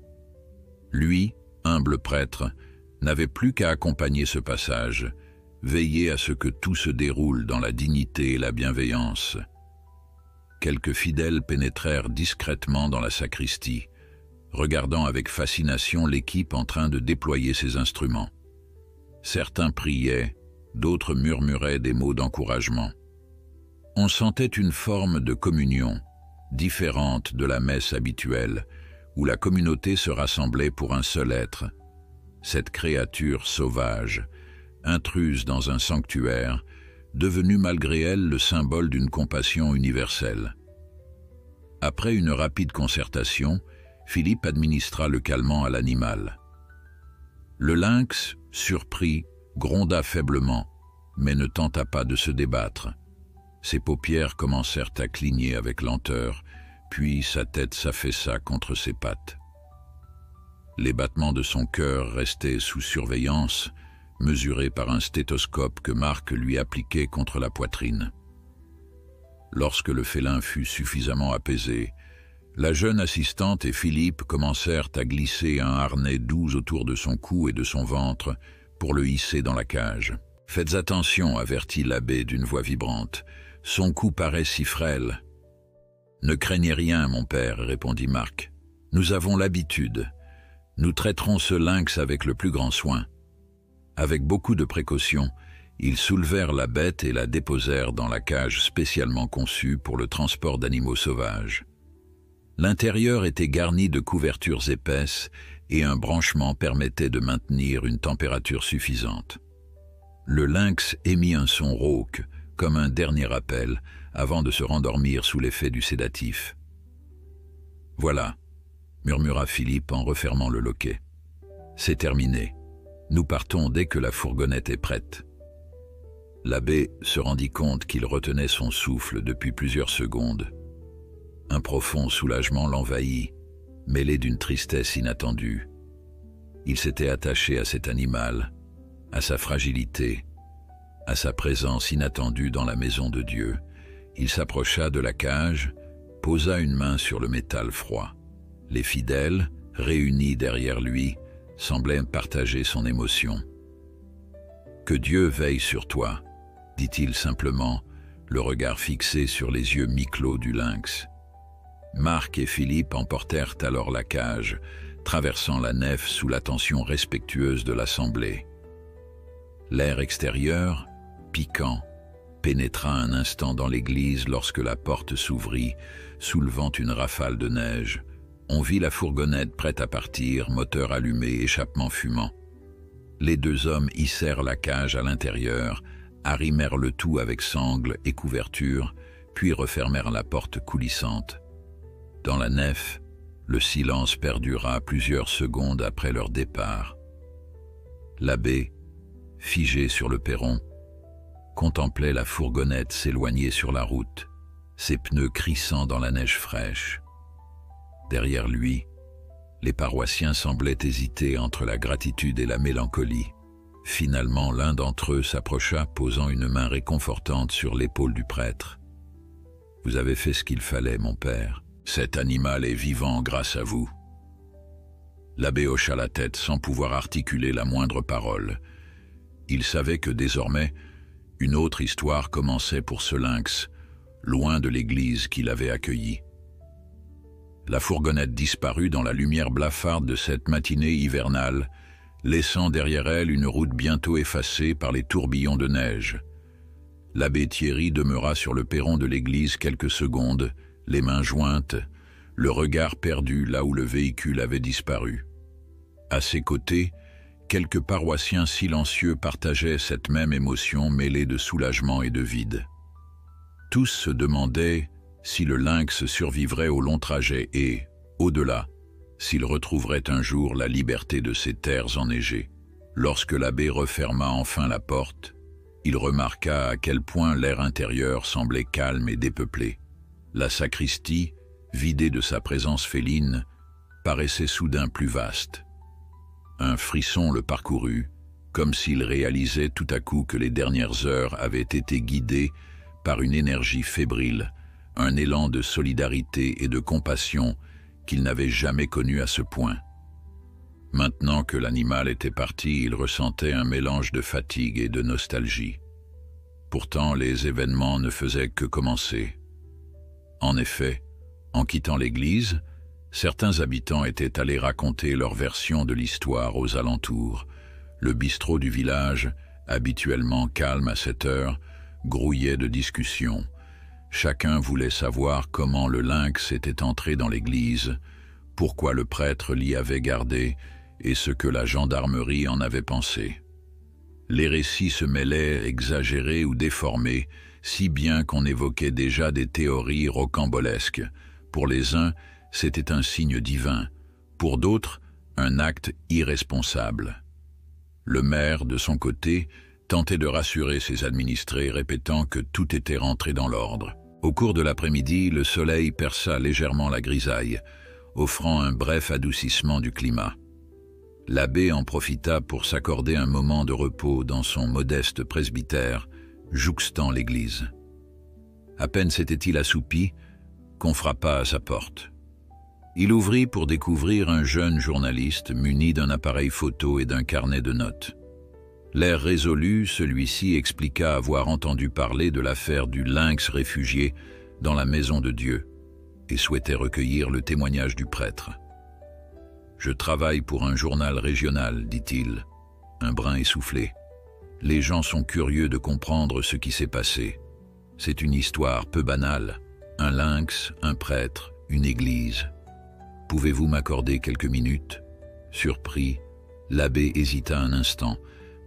Lui, humble prêtre, n'avait plus qu'à accompagner ce passage, veiller à ce que tout se déroule dans la dignité et la bienveillance. Quelques fidèles pénétrèrent discrètement dans la sacristie, regardant avec fascination l'équipe en train de déployer ses instruments. Certains priaient, d'autres murmuraient des mots d'encouragement. On sentait une forme de communion, différente de la messe habituelle, où la communauté se rassemblait pour un seul être, cette créature sauvage, intruse dans un sanctuaire, devenue malgré elle le symbole d'une compassion universelle. Après une rapide concertation, Philippe administra le calmant à l'animal. Le lynx, surpris, gronda faiblement, mais ne tenta pas de se débattre. Ses paupières commencèrent à cligner avec lenteur, puis sa tête s'affaissa contre ses pattes. Les battements de son cœur restaient sous surveillance, mesurés par un stéthoscope que Marc lui appliquait contre la poitrine. Lorsque le félin fut suffisamment apaisé, la jeune assistante et Philippe commencèrent à glisser un harnais doux autour de son cou et de son ventre pour le hisser dans la cage. « Faites attention », avertit l'abbé d'une voix vibrante. « Son cou paraît si frêle. » Ne craignez rien, mon père, répondit Marc. Nous avons l'habitude. Nous traiterons ce lynx avec le plus grand soin. Avec beaucoup de précautions, ils soulevèrent la bête et la déposèrent dans la cage spécialement conçue pour le transport d'animaux sauvages. L'intérieur était garni de couvertures épaisses et un branchement permettait de maintenir une température suffisante. Le lynx émit un son rauque, comme un dernier appel, avant de se rendormir sous l'effet du sédatif. « Voilà », murmura Philippe en refermant le loquet. « C'est terminé. Nous partons dès que la fourgonnette est prête. » L'abbé se rendit compte qu'il retenait son souffle depuis plusieurs secondes. Un profond soulagement l'envahit, mêlé d'une tristesse inattendue. Il s'était attaché à cet animal, à sa fragilité, à sa présence inattendue dans la maison de Dieu. Il s'approcha de la cage, posa une main sur le métal froid. Les fidèles, réunis derrière lui, semblaient partager son émotion. « Que Dieu veille sur toi », dit-il simplement, le regard fixé sur les yeux mi-clos du lynx. Marc et Philippe emportèrent alors la cage, traversant la nef sous l'attention respectueuse de l'assemblée. L'air extérieur, piquant, pénétra un instant dans l'église lorsque la porte s'ouvrit, soulevant une rafale de neige. On vit la fourgonnette prête à partir, moteur allumé, échappement fumant. Les deux hommes hissèrent la cage à l'intérieur, arrimèrent le tout avec sangle et couverture, puis refermèrent la porte coulissante. Dans la nef, le silence perdura plusieurs secondes après leur départ. L'abbé, figé sur le perron, contemplait la fourgonnette s'éloigner sur la route, ses pneus crissant dans la neige fraîche. Derrière lui, les paroissiens semblaient hésiter entre la gratitude et la mélancolie. Finalement, l'un d'entre eux s'approcha, posant une main réconfortante sur l'épaule du prêtre. « Vous avez fait ce qu'il fallait, mon père. Cet animal est vivant grâce à vous. » L'abbé hocha la tête sans pouvoir articuler la moindre parole. Il savait que désormais, une autre histoire commençait pour ce lynx, loin de l'église qu'il avait accueilli. La fourgonnette disparut dans la lumière blafarde de cette matinée hivernale, laissant derrière elle une route bientôt effacée par les tourbillons de neige. L'abbé Thierry demeura sur le perron de l'église quelques secondes, les mains jointes, le regard perdu là où le véhicule avait disparu. À ses côtés, quelques paroissiens silencieux partageaient cette même émotion mêlée de soulagement et de vide. Tous se demandaient si le lynx survivrait au long trajet et, au-delà, s'il retrouverait un jour la liberté de ces terres enneigées. Lorsque l'abbé referma enfin la porte, il remarqua à quel point l'air intérieur semblait calme et dépeuplé. La sacristie, vidée de sa présence féline, paraissait soudain plus vaste. Un frisson le parcourut, comme s'il réalisait tout à coup que les dernières heures avaient été guidées par une énergie fébrile, un élan de solidarité et de compassion qu'il n'avait jamais connu à ce point. Maintenant que l'animal était parti, il ressentait un mélange de fatigue et de nostalgie. Pourtant, les événements ne faisaient que commencer. En effet, en quittant l'église, certains habitants étaient allés raconter leur version de l'histoire aux alentours. Le bistrot du village, habituellement calme à cette heure, grouillait de discussions. Chacun voulait savoir comment le lynx était entré dans l'église, pourquoi le prêtre l'y avait gardé et ce que la gendarmerie en avait pensé. Les récits se mêlaient, exagérés ou déformés, si bien qu'on évoquait déjà des théories rocambolesques. Pour les uns, c'était un signe divin, pour d'autres, un acte irresponsable. Le maire, de son côté, tentait de rassurer ses administrés, répétant que tout était rentré dans l'ordre. Au cours de l'après-midi, le soleil perça légèrement la grisaille, offrant un bref adoucissement du climat. L'abbé en profita pour s'accorder un moment de repos dans son modeste presbytère, jouxtant l'église. À peine s'était-il assoupi qu'on frappa à sa porte. Il ouvrit pour découvrir un jeune journaliste muni d'un appareil photo et d'un carnet de notes. L'air résolu, celui-ci expliqua avoir entendu parler de l'affaire du lynx réfugié dans la maison de Dieu. et souhaitait recueillir le témoignage du prêtre. « Je travaille pour un journal régional, dit-il, un brin essoufflé. Les gens sont curieux de comprendre ce qui s'est passé. C'est une histoire peu banale, un lynx, un prêtre, une église. Pouvez-vous m'accorder quelques minutes ?» Surpris, l'abbé hésita un instant,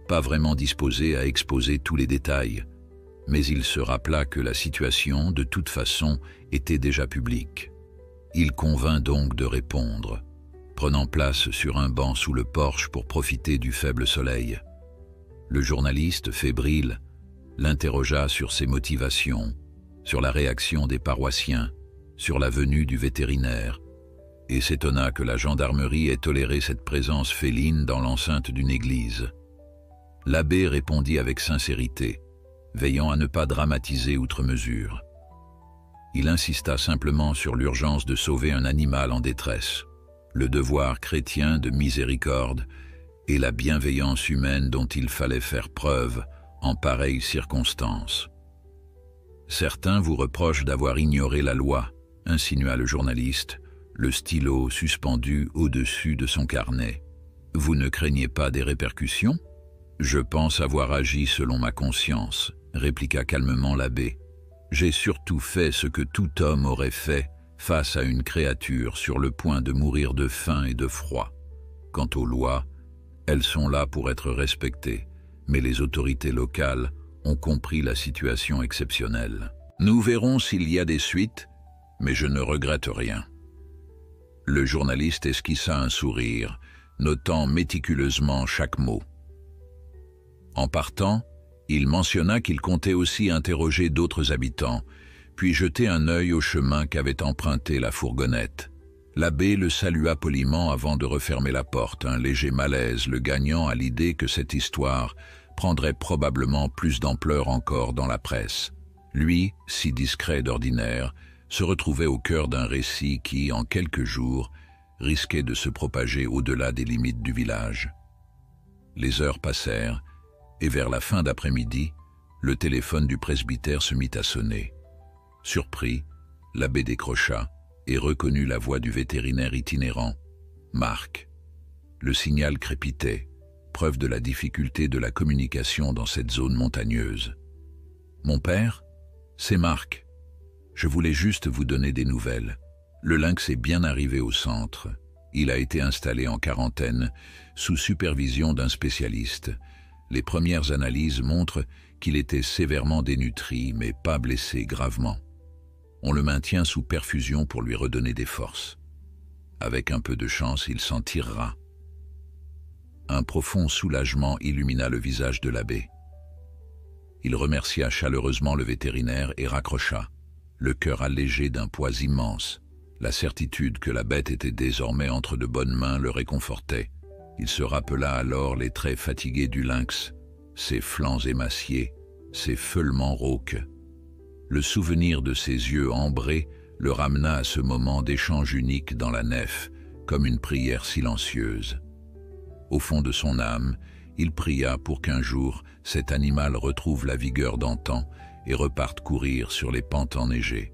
pas vraiment disposé à exposer tous les détails, mais il se rappela que la situation, de toute façon, était déjà publique. Il convint donc de répondre, prenant place sur un banc sous le porche pour profiter du faible soleil. Le journaliste, fébrile, l'interrogea sur ses motivations, sur la réaction des paroissiens, sur la venue du vétérinaire, et s'étonna que la gendarmerie ait toléré cette présence féline dans l'enceinte d'une église. L'abbé répondit avec sincérité, veillant à ne pas dramatiser outre mesure. Il insista simplement sur l'urgence de sauver un animal en détresse, le devoir chrétien de miséricorde et la bienveillance humaine dont il fallait faire preuve en pareilles circonstances. « Certains vous reprochent d'avoir ignoré la loi », insinua le journaliste, le stylo suspendu au-dessus de son carnet. « Vous ne craignez pas des répercussions ?»« Je pense avoir agi selon ma conscience », répliqua calmement l'abbé. « J'ai surtout fait ce que tout homme aurait fait face à une créature sur le point de mourir de faim et de froid. Quant aux lois, elles sont là pour être respectées, mais les autorités locales ont compris la situation exceptionnelle. Nous verrons s'il y a des suites, mais je ne regrette rien. » Le journaliste esquissa un sourire, notant méticuleusement chaque mot. En partant, il mentionna qu'il comptait aussi interroger d'autres habitants, puis jeter un œil au chemin qu'avait emprunté la fourgonnette. L'abbé le salua poliment avant de refermer la porte, un léger malaise le gagnant à l'idée que cette histoire prendrait probablement plus d'ampleur encore dans la presse. Lui, si discret d'ordinaire, se retrouvait au cœur d'un récit qui, en quelques jours, risquait de se propager au-delà des limites du village. Les heures passèrent, et vers la fin d'après-midi, le téléphone du presbytère se mit à sonner. Surpris, l'abbé décrocha et reconnut la voix du vétérinaire itinérant, Marc. Le signal crépitait, preuve de la difficulté de la communication dans cette zone montagneuse. « Mon père, c'est Marc. Je voulais juste vous donner des nouvelles. Le lynx est bien arrivé au centre. Il a été installé en quarantaine, sous supervision d'un spécialiste. Les premières analyses montrent qu'il était sévèrement dénutri, mais pas blessé gravement. On le maintient sous perfusion pour lui redonner des forces. Avec un peu de chance, il s'en tirera. » Un profond soulagement illumina le visage de l'abbé. Il remercia chaleureusement le vétérinaire et raccrocha, le cœur allégé d'un poids immense. La certitude que la bête était désormais entre de bonnes mains le réconfortait. Il se rappela alors les traits fatigués du lynx, ses flancs émaciés, ses feulements rauques. Le souvenir de ses yeux ambrés le ramena à ce moment d'échange unique dans la nef, comme une prière silencieuse. Au fond de son âme, il pria pour qu'un jour cet animal retrouve la vigueur d'antan et reparte courir sur les pentes enneigées.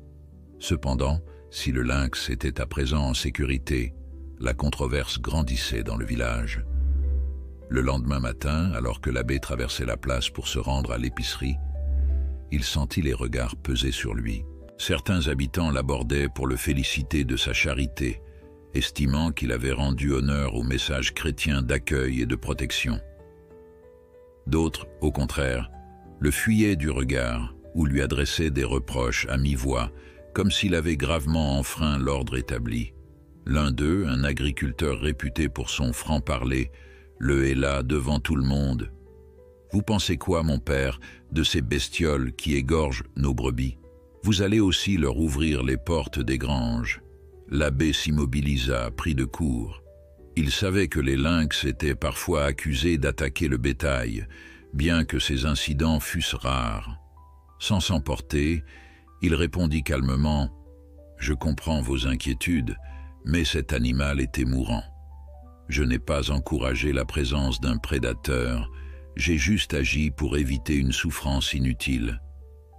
Cependant, si le lynx était à présent en sécurité, la controverse grandissait dans le village. Le lendemain matin, alors que l'abbé traversait la place pour se rendre à l'épicerie, il sentit les regards peser sur lui. Certains habitants l'abordaient pour le féliciter de sa charité, estimant qu'il avait rendu honneur au message chrétien d'accueil et de protection. D'autres, au contraire, le fuyaient du regard ou lui adressaient des reproches à mi-voix, comme s'il avait gravement enfreint l'ordre établi. L'un d'eux, un agriculteur réputé pour son franc-parler, le héla devant tout le monde. « Vous pensez quoi, mon père, de ces bestioles qui égorgent nos brebis? Vous allez aussi leur ouvrir les portes des granges. » L'abbé s'immobilisa, pris de court. Il savait que les lynx étaient parfois accusés d'attaquer le bétail, bien que ces incidents fussent rares. Sans s'emporter, il répondit calmement « Je comprends vos inquiétudes, mais cet animal était mourant. Je n'ai pas encouragé la présence d'un prédateur, j'ai juste agi pour éviter une souffrance inutile.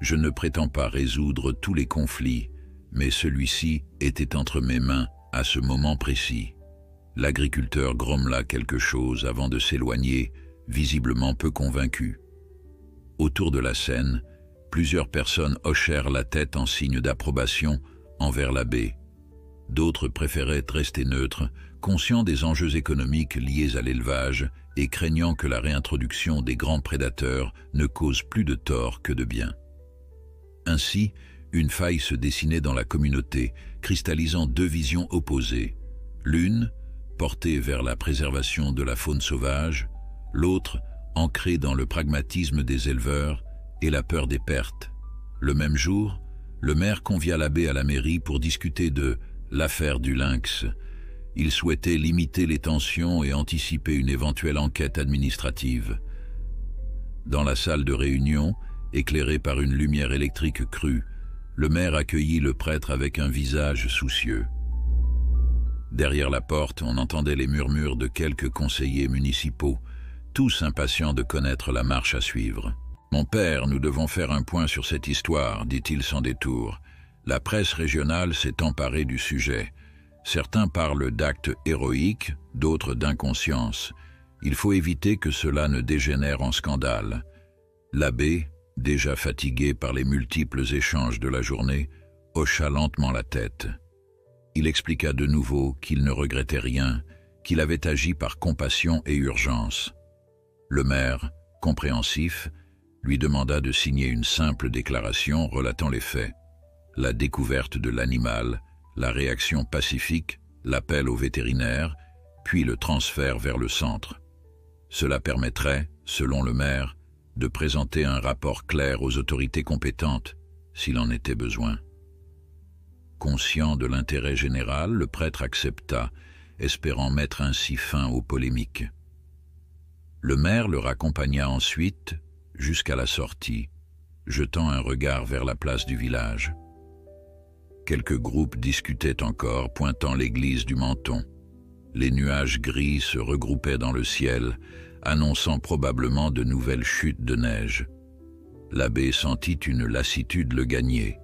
Je ne prétends pas résoudre tous les conflits, mais celui-ci était entre mes mains à ce moment précis. L'agriculteur grommela quelque chose avant de s'éloigner, visiblement peu convaincu. Autour de la scène, plusieurs personnes hochèrent la tête en signe d'approbation envers l'abbé. D'autres préféraient rester neutres, conscients des enjeux économiques liés à l'élevage et craignant que la réintroduction des grands prédateurs ne cause plus de tort que de bien. Ainsi, une faille se dessinait dans la communauté, cristallisant deux visions opposées. L'une, portée vers la préservation de la faune sauvage, l'autre, ancrée dans le pragmatisme des éleveurs et la peur des pertes. Le même jour, le maire convia l'abbé à la mairie pour discuter de l'affaire du lynx. Il souhaitait limiter les tensions et anticiper une éventuelle enquête administrative. Dans la salle de réunion, éclairée par une lumière électrique crue, le maire accueillit le prêtre avec un visage soucieux. Derrière la porte, on entendait les murmures de quelques conseillers municipaux, tous impatients de connaître la marche à suivre. « Mon père, nous devons faire un point sur cette histoire, dit-il sans détour. La presse régionale s'est emparée du sujet. Certains parlent d'actes héroïques, d'autres d'inconscience. Il faut éviter que cela ne dégénère en scandale. » L'abbé, déjà fatigué par les multiples échanges de la journée, hocha lentement la tête. Il expliqua de nouveau qu'il ne regrettait rien, qu'il avait agi par compassion et urgence. Le maire, compréhensif, lui demanda de signer une simple déclaration relatant les faits. La découverte de l'animal, la réaction pacifique, l'appel au vétérinaire, puis le transfert vers le centre. Cela permettrait, selon le maire, de présenter un rapport clair aux autorités compétentes, s'il en était besoin. Conscient de l'intérêt général, le prêtre accepta, espérant mettre ainsi fin aux polémiques. Le maire le raccompagna ensuite jusqu'à la sortie, jetant un regard vers la place du village. Quelques groupes discutaient encore, pointant l'église du Menton. Les nuages gris se regroupaient dans le ciel, annonçant probablement de nouvelles chutes de neige. L'abbé sentit une lassitude le gagner.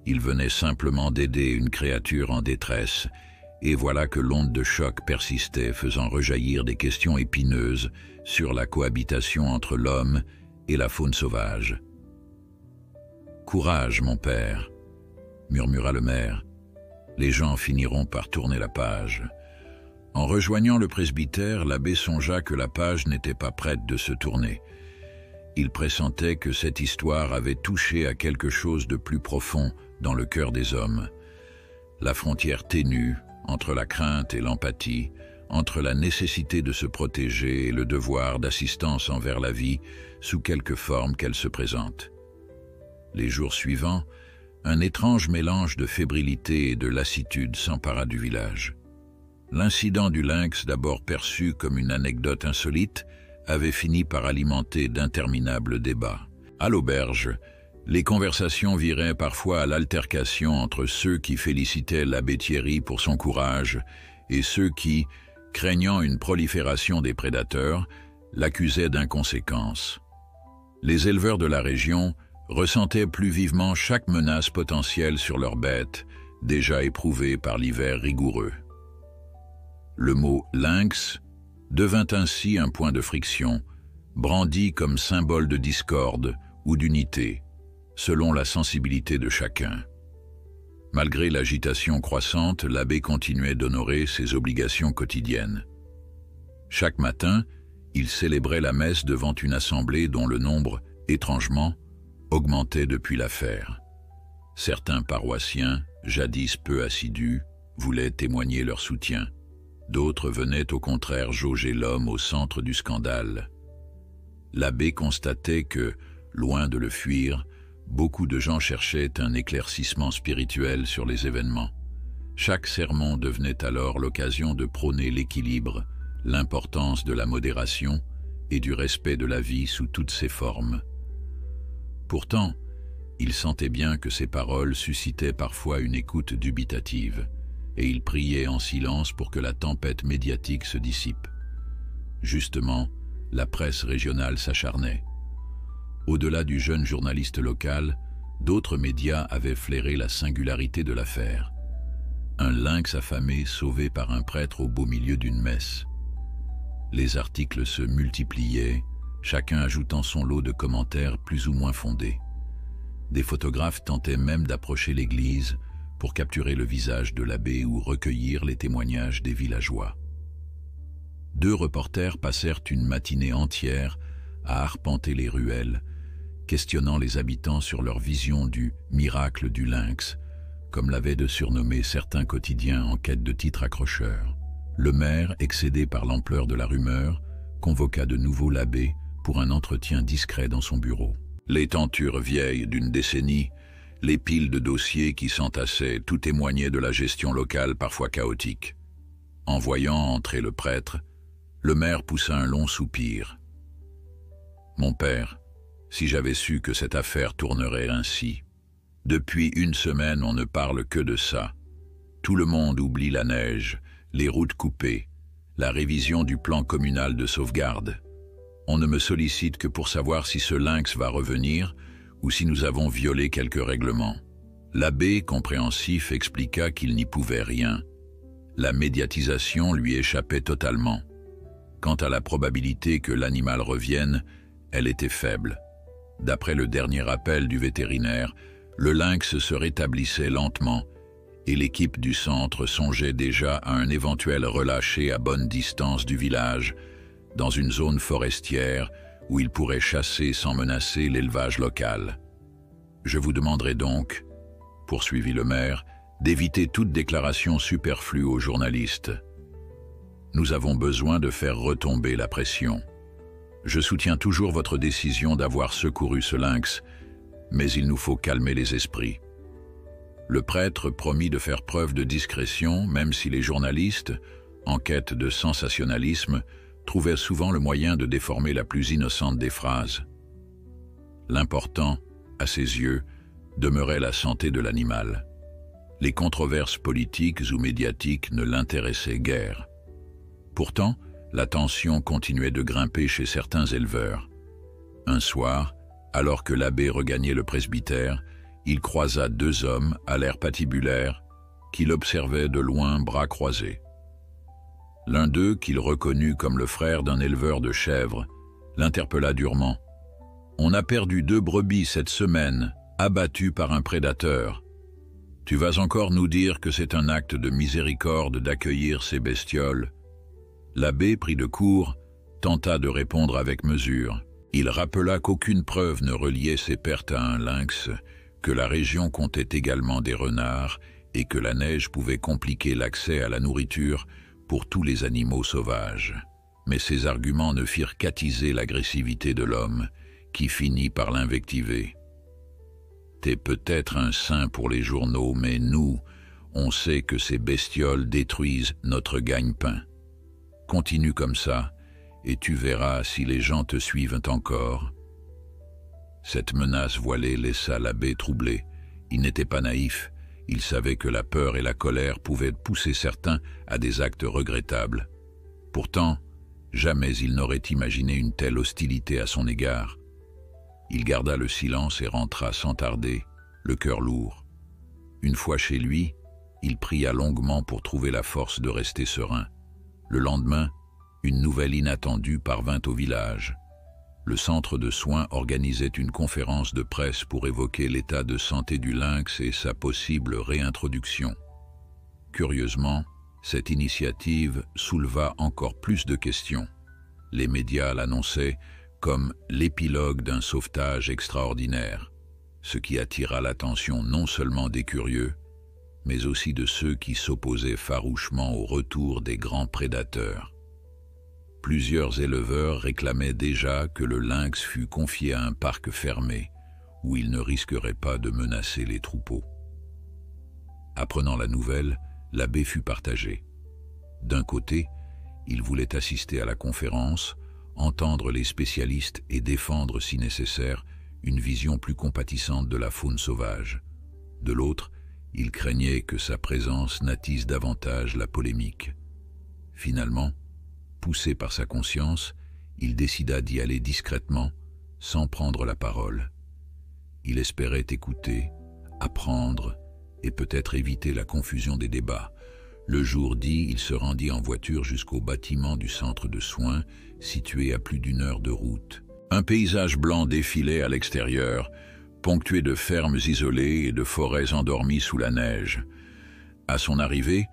Il venait simplement d'aider une créature en détresse, et voilà que l'onde de choc persistait, faisant rejaillir des questions épineuses sur la cohabitation entre l'homme et la faune sauvage. « Courage, mon père !» murmura le maire. « Les gens finiront par tourner la page. » En rejoignant le presbytère, l'abbé songea que la page n'était pas prête de se tourner. Il pressentait que cette histoire avait touché à quelque chose de plus profond dans le cœur des hommes. La frontière ténue entre la crainte et l'empathie, entre la nécessité de se protéger et le devoir d'assistance envers la vie, sous quelque forme qu'elle se présente. Les jours suivants, un étrange mélange de fébrilité et de lassitude s'empara du village. L'incident du lynx, d'abord perçu comme une anecdote insolite, avait fini par alimenter d'interminables débats. À l'auberge, les conversations viraient parfois à l'altercation entre ceux qui félicitaient l'abbé Thierry pour son courage et ceux qui, craignant une prolifération des prédateurs, l'accusaient d'inconséquence. Les éleveurs de la région ressentaient plus vivement chaque menace potentielle sur leurs bêtes, déjà éprouvées par l'hiver rigoureux. Le mot « lynx » devint ainsi un point de friction, brandi comme symbole de discorde ou d'unité, selon la sensibilité de chacun. Malgré l'agitation croissante, l'abbé continuait d'honorer ses obligations quotidiennes. Chaque matin, il célébrait la messe devant une assemblée dont le nombre, étrangement, augmentait depuis l'affaire. Certains paroissiens, jadis peu assidus, voulaient témoigner leur soutien. D'autres venaient au contraire jauger l'homme au centre du scandale. L'abbé constatait que, loin de le fuir, beaucoup de gens cherchaient un éclaircissement spirituel sur les événements. Chaque sermon devenait alors l'occasion de prôner l'équilibre, l'importance de la modération et du respect de la vie sous toutes ses formes. Pourtant, il sentait bien que ces paroles suscitaient parfois une écoute dubitative, et il priait en silence pour que la tempête médiatique se dissipe. Justement, la presse régionale s'acharnait. Au-delà du jeune journaliste local, D'autres médias avaient flairé la singularité de l'affaire. Un lynx affamé sauvé par un prêtre au beau milieu d'une messe. Les articles se multipliaient, chacun ajoutant son lot de commentaires plus ou moins fondés. Des photographes tentaient même d'approcher l'église pour capturer le visage de l'abbé ou recueillir les témoignages des villageois. 2 reporters passèrent une matinée entière à arpenter les ruelles, questionnant les habitants sur leur vision du « miracle du lynx », comme l'avaient de surnommer certains quotidiens en quête de titres accrocheurs. Le maire, excédé par l'ampleur de la rumeur, convoqua de nouveau l'abbé pour un entretien discret dans son bureau. Les tentures vieilles d'une décennie, les piles de dossiers qui s'entassaient, tout témoignait de la gestion locale parfois chaotique. En voyant entrer le prêtre, le maire poussa un long soupir. « Mon père, si j'avais su que cette affaire tournerait ainsi. Depuis 1 semaine, on ne parle que de ça. Tout le monde oublie la neige, les routes coupées, la révision du plan communal de sauvegarde. On ne me sollicite que pour savoir si ce lynx va revenir ou si nous avons violé quelques règlements. » L'abbé, compréhensif, expliqua qu'il n'y pouvait rien. La médiatisation lui échappait totalement. Quant à la probabilité que l'animal revienne, elle était faible. D'après le dernier appel du vétérinaire, le lynx se rétablissait lentement et l'équipe du centre songeait déjà à un éventuel relâché à bonne distance du village, dans une zone forestière où il pourrait chasser sans menacer l'élevage local. « Je vous demanderai donc, » poursuivit le maire, « d'éviter toute déclaration superflue aux journalistes. Nous avons besoin de faire retomber la pression. Je soutiens toujours votre décision d'avoir secouru ce lynx, mais il nous faut calmer les esprits. » Le prêtre promit de faire preuve de discrétion, même si les journalistes, en quête de sensationnalisme, trouvaient souvent le moyen de déformer la plus innocente des phrases. L'important, à ses yeux, demeurait la santé de l'animal. Les controverses politiques ou médiatiques ne l'intéressaient guère. Pourtant, la tension continuait de grimper chez certains éleveurs. Un soir, alors que l'abbé regagnait le presbytère, il croisa 2 hommes, à l'air patibulaire, qui l'observaient de loin, bras croisés. L'un d'eux, qu'il reconnut comme le frère d'un éleveur de chèvres, l'interpella durement. « On a perdu 2 brebis cette semaine, abattues par un prédateur. Tu vas encore nous dire que c'est un acte de miséricorde d'accueillir ces bestioles. » L'abbé, pris de court, tenta de répondre avec mesure. Il rappela qu'aucune preuve ne reliait ces pertes à un lynx, que la région comptait également des renards et que la neige pouvait compliquer l'accès à la nourriture pour tous les animaux sauvages. Mais ces arguments ne firent qu'attiser l'agressivité de l'homme, qui finit par l'invectiver. « T'es peut-être un saint pour les journaux, mais nous, on sait que ces bestioles détruisent notre gagne-pain. Continue comme ça, et tu verras si les gens te suivent encore. » Cette menace voilée laissa l'abbé troublé. Il n'était pas naïf. Il savait que la peur et la colère pouvaient pousser certains à des actes regrettables. Pourtant, jamais il n'aurait imaginé une telle hostilité à son égard. Il garda le silence et rentra sans tarder, le cœur lourd. Une fois chez lui, il pria longuement pour trouver la force de rester serein. Le lendemain, une nouvelle inattendue parvint au village. Le centre de soins organisait une conférence de presse pour évoquer l'état de santé du lynx et sa possible réintroduction. Curieusement, cette initiative souleva encore plus de questions. Les médias l'annonçaient comme l'épilogue d'un sauvetage extraordinaire, ce qui attira l'attention non seulement des curieux, mais aussi de ceux qui s'opposaient farouchement au retour des grands prédateurs. Plusieurs éleveurs réclamaient déjà que le lynx fût confié à un parc fermé, où il ne risquerait pas de menacer les troupeaux. Apprenant la nouvelle, l'abbé fut partagé. D'un côté, il voulait assister à la conférence, entendre les spécialistes et défendre, si nécessaire, une vision plus compatissante de la faune sauvage. De l'autre, il craignait que sa présence n'attise davantage la polémique. Finalement, poussé par sa conscience, il décida d'y aller discrètement, sans prendre la parole. Il espérait écouter, apprendre et peut-être éviter la confusion des débats. Le jour dit, il se rendit en voiture jusqu'au bâtiment du centre de soins, situé à plus d'1 heure de route. Un paysage blanc défilait à l'extérieur, ponctué de fermes isolées et de forêts endormies sous la neige. À son arrivée,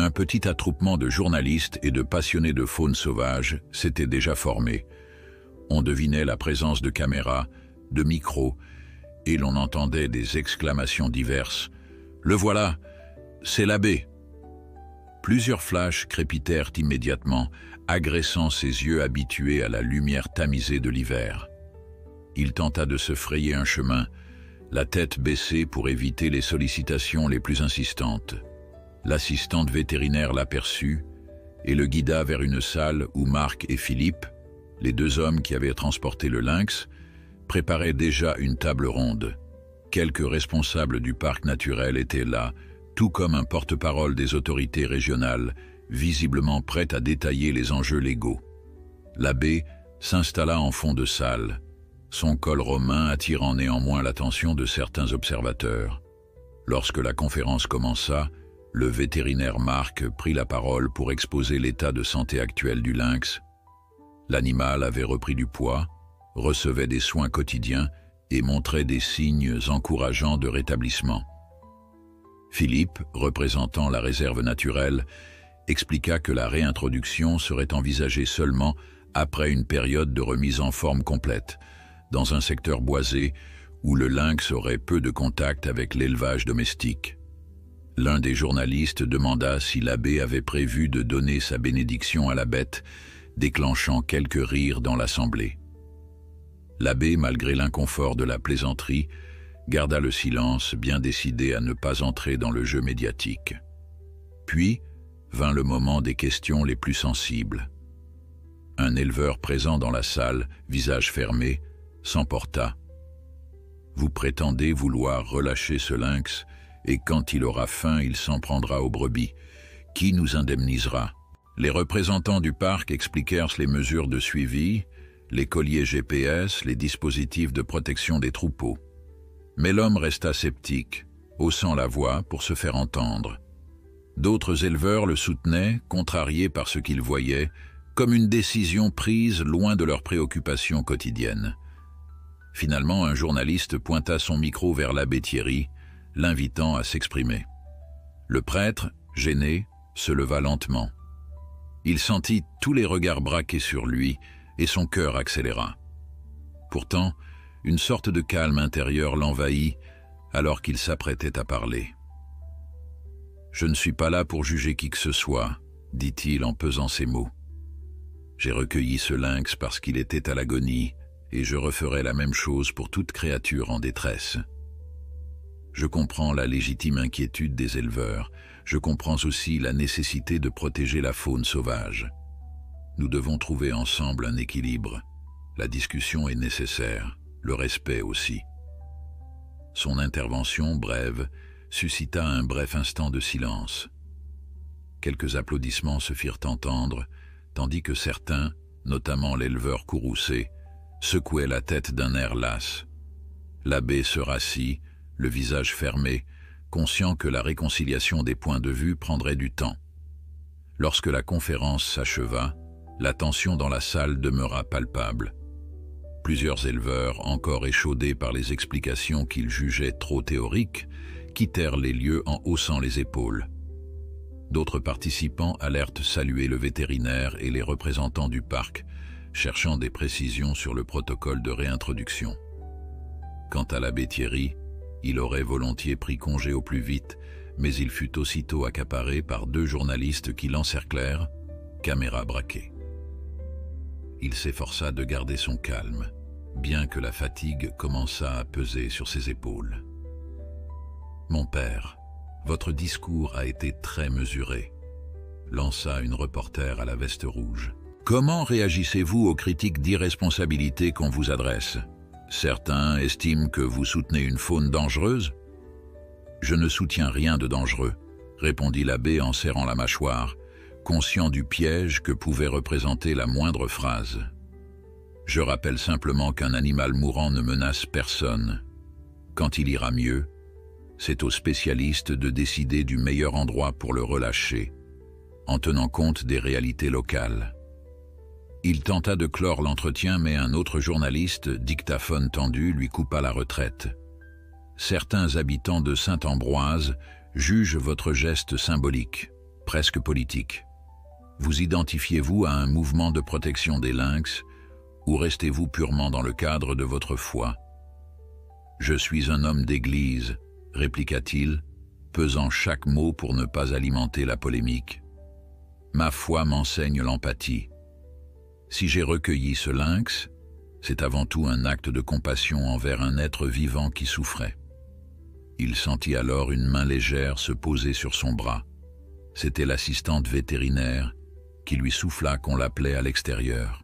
un petit attroupement de journalistes et de passionnés de faune sauvage s'était déjà formé. On devinait la présence de caméras, de micros, et l'on entendait des exclamations diverses. « Le voilà, c'est l'abbé !» Plusieurs flashs crépitèrent immédiatement, agressant ses yeux habitués à la lumière tamisée de l'hiver. Il tenta de se frayer un chemin, la tête baissée pour éviter les sollicitations les plus insistantes. L'assistante vétérinaire l'aperçut et le guida vers une salle où Marc et Philippe, les 2 hommes qui avaient transporté le lynx, préparaient déjà une table ronde. Quelques responsables du parc naturel étaient là, tout comme un porte-parole des autorités régionales, visiblement prêt à détailler les enjeux légaux. L'abbé s'installa en fond de salle, son col romain attirant néanmoins l'attention de certains observateurs. Lorsque la conférence commença, le vétérinaire Marc prit la parole pour exposer l'état de santé actuel du lynx. L'animal avait repris du poids, recevait des soins quotidiens et montrait des signes encourageants de rétablissement. Philippe, représentant la réserve naturelle, expliqua que la réintroduction serait envisagée seulement après une période de remise en forme complète, dans un secteur boisé où le lynx aurait peu de contact avec l'élevage domestique. L'un des journalistes demanda si l'abbé avait prévu de donner sa bénédiction à la bête, déclenchant quelques rires dans l'assemblée. L'abbé, malgré l'inconfort de la plaisanterie, garda le silence, bien décidé à ne pas entrer dans le jeu médiatique. Puis vint le moment des questions les plus sensibles. Un éleveur présent dans la salle, visage fermé, s'emporta. « Vous prétendez vouloir relâcher ce lynx, et quand il aura faim, il s'en prendra aux brebis. Qui nous indemnisera ?» Les représentants du parc expliquèrent les mesures de suivi, les colliers GPS, les dispositifs de protection des troupeaux. Mais l'homme resta sceptique, haussant la voix pour se faire entendre. D'autres éleveurs le soutenaient, contrariés par ce qu'ils voyaient, comme une décision prise loin de leurs préoccupations quotidiennes. Finalement, un journaliste pointa son micro vers l'abbé Thierry, l'invitant à s'exprimer. Le prêtre, gêné, se leva lentement. Il sentit tous les regards braqués sur lui et son cœur accéléra. Pourtant, une sorte de calme intérieur l'envahit alors qu'il s'apprêtait à parler. « Je ne suis pas là pour juger qui que ce soit, » dit-il en pesant ses mots. « J'ai recueilli ce lynx parce qu'il était à l'agonie et je referai la même chose pour toute créature en détresse. Je comprends la légitime inquiétude des éleveurs. Je comprends aussi la nécessité de protéger la faune sauvage. Nous devons trouver ensemble un équilibre. La discussion est nécessaire, le respect aussi. » Son intervention, brève, suscita un bref instant de silence. Quelques applaudissements se firent entendre, tandis que certains, notamment l'éleveur courroucé, secouaient la tête d'un air las. L'abbé se rassit, le visage fermé, conscient que la réconciliation des points de vue prendrait du temps. Lorsque la conférence s'acheva, la tension dans la salle demeura palpable. Plusieurs éleveurs, encore échaudés par les explications qu'ils jugeaient trop théoriques, quittèrent les lieux en haussant les épaules. D'autres participants allèrent saluer le vétérinaire et les représentants du parc, cherchant des précisions sur le protocole de réintroduction. Quant à l'abbé Thierry, il aurait volontiers pris congé au plus vite, mais il fut aussitôt accaparé par 2 journalistes qui l'encerclèrent, caméra braquée. Il s'efforça de garder son calme, bien que la fatigue commençât à peser sur ses épaules. « Mon père, votre discours a été très mesuré, » lança une reporter à la veste rouge. « Comment réagissez-vous aux critiques d'irresponsabilité qu'on vous adresse ? Certains estiment que vous soutenez une faune dangereuse ? » « Je ne soutiens rien de dangereux, » répondit l'abbé en serrant la mâchoire, conscient du piège que pouvait représenter la moindre phrase. « Je rappelle simplement qu'un animal mourant ne menace personne. Quand il ira mieux, c'est aux spécialistes de décider du meilleur endroit pour le relâcher, en tenant compte des réalités locales. Il tenta de clore l'entretien, mais un autre journaliste, dictaphone tendu, lui coupa la retraite. Certains habitants de Saint-Ambroise jugent votre geste symbolique, presque politique. Vous identifiez-vous à un mouvement de protection des lynx ou restez-vous purement dans le cadre de votre foi? Je suis un homme d'église, répliqua-t-il, pesant chaque mot pour ne pas alimenter la polémique. Ma foi m'enseigne l'empathie. Si j'ai recueilli ce lynx, c'est avant tout un acte de compassion envers un être vivant qui souffrait. Il sentit alors une main légère se poser sur son bras. C'était l'assistante vétérinaire qui lui souffla qu'on l'appelait à l'extérieur.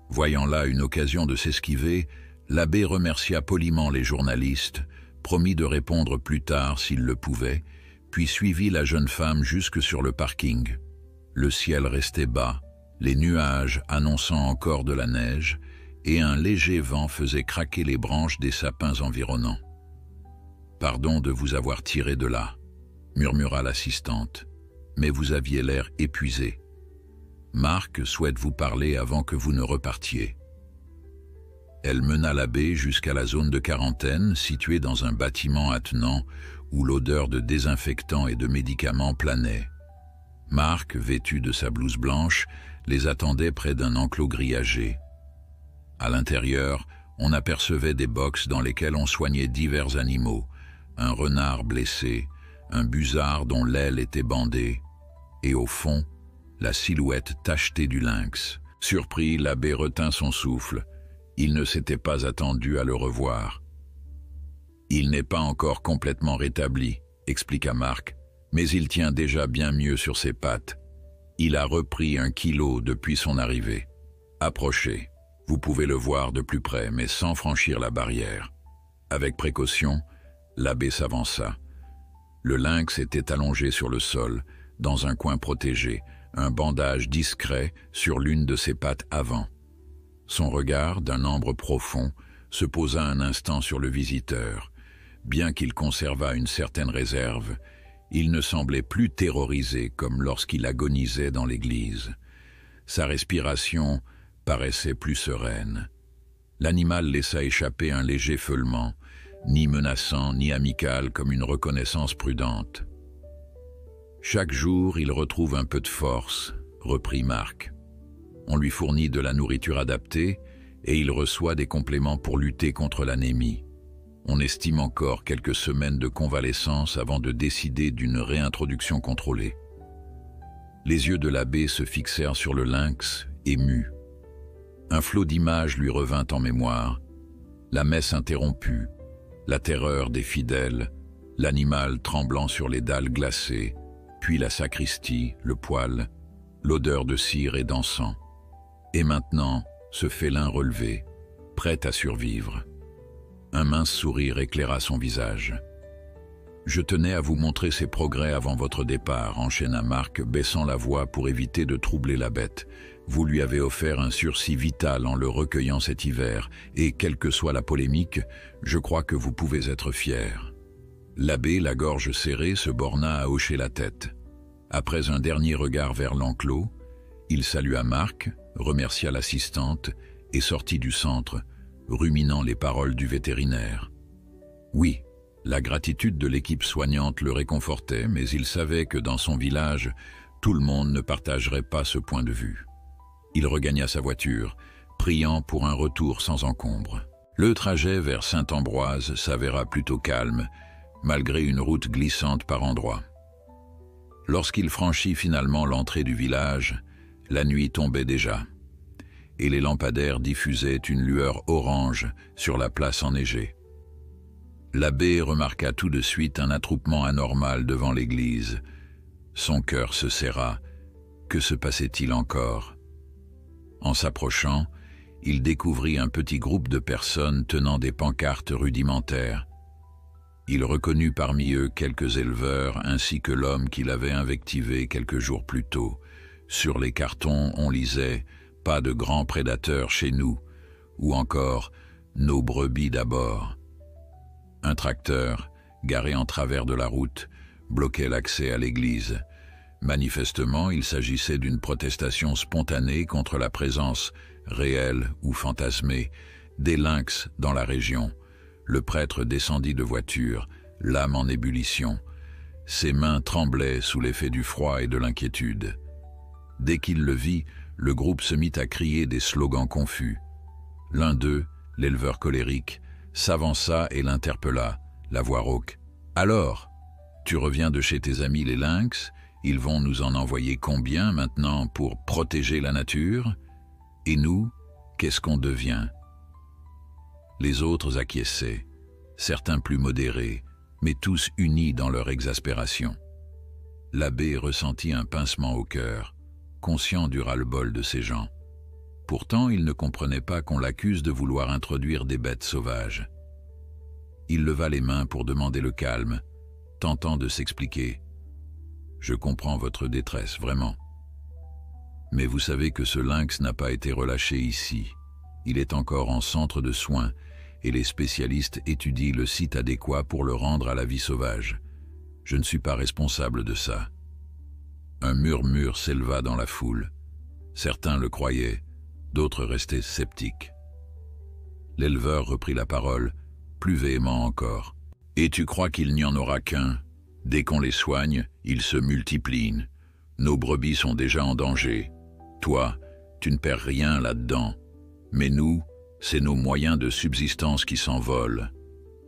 Voyant là une occasion de s'esquiver, l'abbé remercia poliment les journalistes, promit de répondre plus tard s'il le pouvait, puis suivit la jeune femme jusque sur le parking. Le ciel restait bas, les nuages annonçant encore de la neige, et un léger vent faisait craquer les branches des sapins environnants. « Pardon de vous avoir tiré de là », murmura l'assistante, « mais vous aviez l'air épuisé. Marc souhaite vous parler avant que vous ne repartiez. » Elle mena l'abbé jusqu'à la zone de quarantaine, située dans un bâtiment attenant où l'odeur de désinfectants et de médicaments planait. Marc, vêtu de sa blouse blanche, les attendait près d'un enclos grillagé. À l'intérieur, on apercevait des boxes dans lesquelles on soignait divers animaux, un renard blessé, un busard dont l'aile était bandée, et au fond, la silhouette tachetée du lynx. Surpris, l'abbé retint son souffle. Il ne s'était pas attendu à le revoir. « Il n'est pas encore complètement rétabli », expliqua Marc, « mais il tient déjà bien mieux sur ses pattes. Il a repris 1 kilo depuis son arrivée. Approchez, vous pouvez le voir de plus près, mais sans franchir la barrière. » Avec précaution, l'abbé s'avança. Le lynx était allongé sur le sol, dans un coin protégé, un bandage discret sur l'une de ses pattes avant. Son regard, d'un ambre profond, se posa un instant sur le visiteur. Bien qu'il conservât une certaine réserve, il ne semblait plus terrorisé comme lorsqu'il agonisait dans l'église. Sa respiration paraissait plus sereine. L'animal laissa échapper un léger feulement, ni menaçant ni amical comme une reconnaissance prudente. « Chaque jour, il retrouve un peu de force, » reprit Marc. « On lui fournit de la nourriture adaptée et il reçoit des compléments pour lutter contre l'anémie. On estime encore quelques semaines de convalescence avant de décider d'une réintroduction contrôlée. » Les yeux de l'abbé se fixèrent sur le lynx, ému. Un flot d'images lui revint en mémoire. La messe interrompue, la terreur des fidèles, l'animal tremblant sur les dalles glacées, puis la sacristie, le poêle, l'odeur de cire et d'encens. Et maintenant, ce félin relevé, prêt à survivre. Un mince sourire éclaira son visage. « Je tenais à vous montrer ces progrès avant votre départ, » enchaîna Marc, baissant la voix pour éviter de troubler la bête. « Vous lui avez offert un sursis vital en le recueillant cet hiver, et quelle que soit la polémique, je crois que vous pouvez être fier. » L'abbé, la gorge serrée, se borna à hocher la tête. Après un dernier regard vers l'enclos, il salua Marc, remercia l'assistante et sortit du centre, ruminant les paroles du vétérinaire. Oui, la gratitude de l'équipe soignante le réconfortait, mais il savait que dans son village, tout le monde ne partagerait pas ce point de vue. Il regagna sa voiture, priant pour un retour sans encombre. Le trajet vers Saint-Ambroise s'avéra plutôt calme, malgré une route glissante par endroits. Lorsqu'il franchit finalement l'entrée du village, la nuit tombait déjà, et les lampadaires diffusaient une lueur orange sur la place enneigée. L'abbé remarqua tout de suite un attroupement anormal devant l'église. Son cœur se serra. Que se passait-il encore? En s'approchant, il découvrit un petit groupe de personnes tenant des pancartes rudimentaires. Il reconnut parmi eux quelques éleveurs ainsi que l'homme qu'il avait invectivé quelques jours plus tôt. Sur les cartons, on lisait « Pas de grands prédateurs chez nous » ou encore « Nos brebis d'abord ». Un tracteur, garé en travers de la route, bloquait l'accès à l'église. Manifestement, il s'agissait d'une protestation spontanée contre la présence, réelle ou fantasmée, des lynx dans la région. Le prêtre descendit de voiture, l'âme en ébullition. Ses mains tremblaient sous l'effet du froid et de l'inquiétude. Dès qu'il le vit, le groupe se mit à crier des slogans confus. L'un d'eux, l'éleveur colérique, s'avança et l'interpella, la voix rauque. « Alors, tu reviens de chez tes amis les lynx? Ils vont nous en envoyer combien maintenant pour protéger la nature? Et nous, qu'est-ce qu'on devient ?» Les autres acquiesçaient, certains plus modérés, mais tous unis dans leur exaspération. L'abbé ressentit un pincement au cœur, conscient du ras-le-bol de ces gens. Pourtant, il ne comprenait pas qu'on l'accuse de vouloir introduire des bêtes sauvages. Il leva les mains pour demander le calme, tentant de s'expliquer. « Je comprends votre détresse, vraiment. Mais vous savez que ce lynx n'a pas été relâché ici. Il est encore en centre de soins et les spécialistes étudient le site adéquat pour le rendre à la vie sauvage. Je ne suis pas responsable de ça. » Un murmure s'éleva dans la foule. Certains le croyaient, d'autres restaient sceptiques. L'éleveur reprit la parole, plus véhément encore. « Et tu crois qu'il n'y en aura qu'un? Dès qu'on les soigne, ils se multiplient. Nos brebis sont déjà en danger. Toi, tu ne perds rien là-dedans. Mais nous, c'est nos moyens de subsistance qui s'envolent. »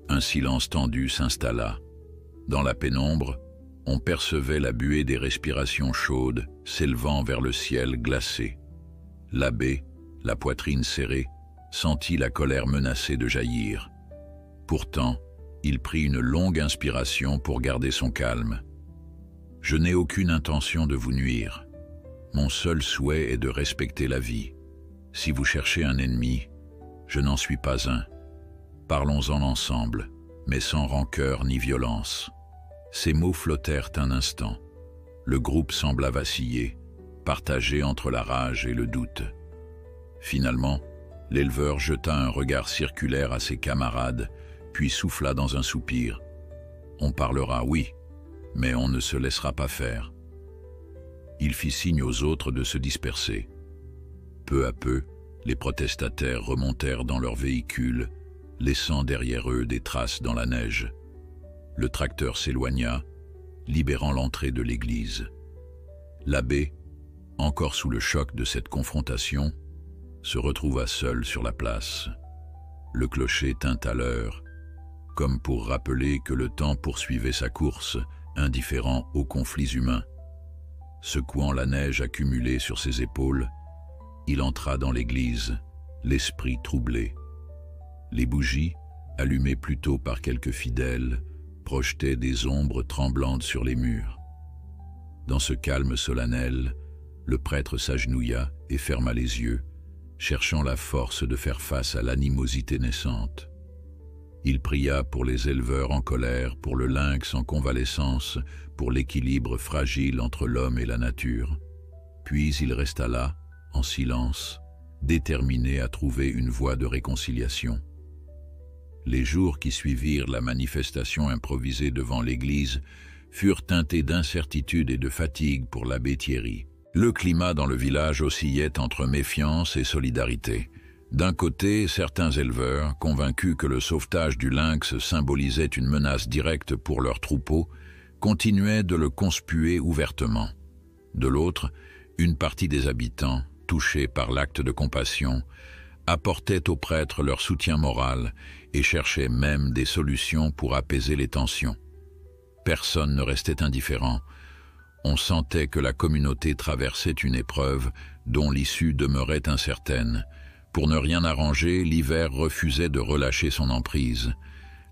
Un silence tendu s'installa. Dans la pénombre, on percevait la buée des respirations chaudes s'élevant vers le ciel glacé. L'abbé, la poitrine serrée, sentit la colère menacée de jaillir. Pourtant, il prit une longue inspiration pour garder son calme. « Je n'ai aucune intention de vous nuire. Mon seul souhait est de respecter la vie. Si vous cherchez un ennemi, je n'en suis pas un. Parlons-en ensemble, mais sans rancœur ni violence. » Ces mots flottèrent un instant. Le groupe sembla vaciller, partagé entre la rage et le doute. Finalement, l'éleveur jeta un regard circulaire à ses camarades, puis souffla dans un soupir. « On parlera, oui, mais on ne se laissera pas faire. » Il fit signe aux autres de se disperser. Peu à peu, les protestataires remontèrent dans leurs véhicules, laissant derrière eux des traces dans la neige. Le tracteur s'éloigna, libérant l'entrée de l'église. L'abbé, encore sous le choc de cette confrontation, se retrouva seul sur la place. Le clocher tinta l'heure, comme pour rappeler que le temps poursuivait sa course, indifférent aux conflits humains. Secouant la neige accumulée sur ses épaules, il entra dans l'église, l'esprit troublé. Les bougies, allumées plus tôt par quelques fidèles, projetaient des ombres tremblantes sur les murs. Dans ce calme solennel, le prêtre s'agenouilla et ferma les yeux, cherchant la force de faire face à l'animosité naissante. Il pria pour les éleveurs en colère, pour le lynx en convalescence, pour l'équilibre fragile entre l'homme et la nature. Puis il resta là, en silence, déterminé à trouver une voie de réconciliation. Les jours qui suivirent la manifestation improvisée devant l'église furent teintés d'incertitude et de fatigue pour l'abbé Thierry. Le climat dans le village oscillait entre méfiance et solidarité. D'un côté, certains éleveurs, convaincus que le sauvetage du lynx symbolisait une menace directe pour leur troupeau, continuaient de le conspuer ouvertement. De l'autre, une partie des habitants, touchés par l'acte de compassion, apportaient aux prêtres leur soutien moral et cherchaient même des solutions pour apaiser les tensions. Personne ne restait indifférent. On sentait que la communauté traversait une épreuve dont l'issue demeurait incertaine. Pour ne rien arranger, l'hiver refusait de relâcher son emprise.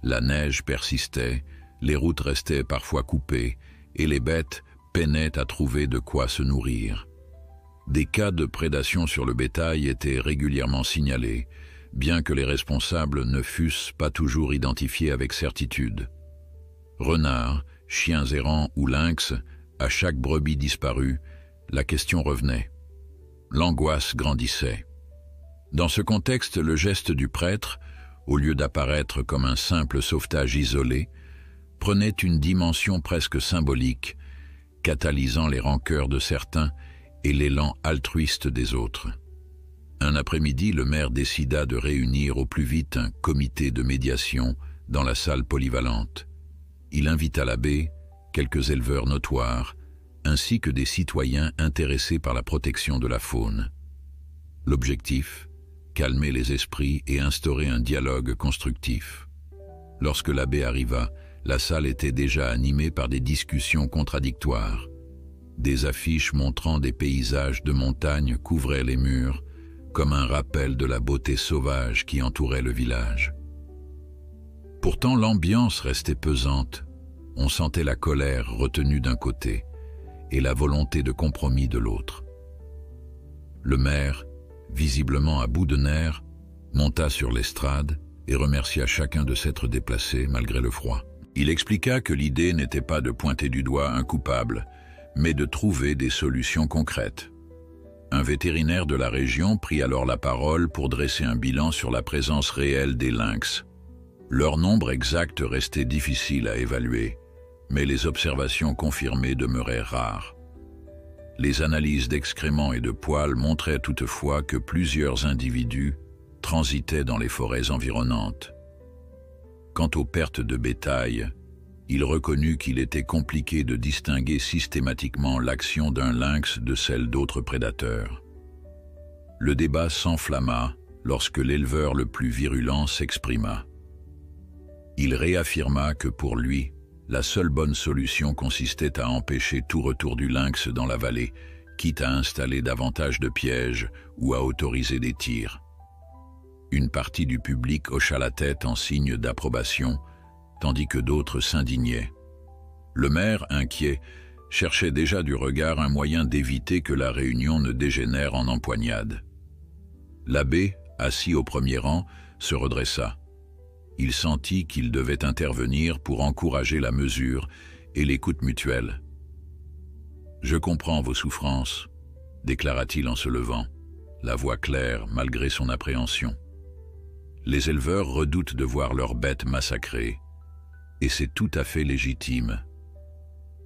La neige persistait, les routes restaient parfois coupées, et les bêtes peinaient à trouver de quoi se nourrir. Des cas de prédation sur le bétail étaient régulièrement signalés, bien que les responsables ne fussent pas toujours identifiés avec certitude. Renards, chiens errants ou lynx, à chaque brebis disparue, la question revenait. L'angoisse grandissait. Dans ce contexte, le geste du prêtre, au lieu d'apparaître comme un simple sauvetage isolé, prenait une dimension presque symbolique, catalysant les rancœurs de certains et l'élan altruiste des autres. Un après-midi, le maire décida de réunir au plus vite un comité de médiation dans la salle polyvalente. Il invita l'abbé, quelques éleveurs notoires, ainsi que des citoyens intéressés par la protection de la faune. L'objectif, calmer les esprits et instaurer un dialogue constructif. Lorsque l'abbé arriva, la salle était déjà animée par des discussions contradictoires. Des affiches montrant des paysages de montagne couvraient les murs, comme un rappel de la beauté sauvage qui entourait le village. Pourtant, l'ambiance restait pesante. On sentait la colère retenue d'un côté et la volonté de compromis de l'autre. Le maire, visiblement à bout de nerfs, monta sur l'estrade et remercia chacun de s'être déplacé malgré le froid. Il expliqua que l'idée n'était pas de pointer du doigt un coupable, mais de trouver des solutions concrètes. Un vétérinaire de la région prit alors la parole pour dresser un bilan sur la présence réelle des lynx. Leur nombre exact restait difficile à évaluer, mais les observations confirmées demeuraient rares. Les analyses d'excréments et de poils montraient toutefois que plusieurs individus transitaient dans les forêts environnantes. Quant aux pertes de bétail, il reconnut qu'il était compliqué de distinguer systématiquement l'action d'un lynx de celle d'autres prédateurs. Le débat s'enflamma lorsque l'éleveur le plus virulent s'exprima. Il réaffirma que pour lui, la seule bonne solution consistait à empêcher tout retour du lynx dans la vallée, quitte à installer davantage de pièges ou à autoriser des tirs. Une partie du public hocha la tête en signe d'approbation, tandis que d'autres s'indignaient. Le maire, inquiet, cherchait déjà du regard un moyen d'éviter que la réunion ne dégénère en empoignade. L'abbé, assis au premier rang, se redressa. Il sentit qu'il devait intervenir pour encourager la mesure et l'écoute mutuelle. « Je comprends vos souffrances », déclara-t-il en se levant, la voix claire malgré son appréhension. Les éleveurs redoutent de voir leurs bêtes massacrées, et c'est tout à fait légitime.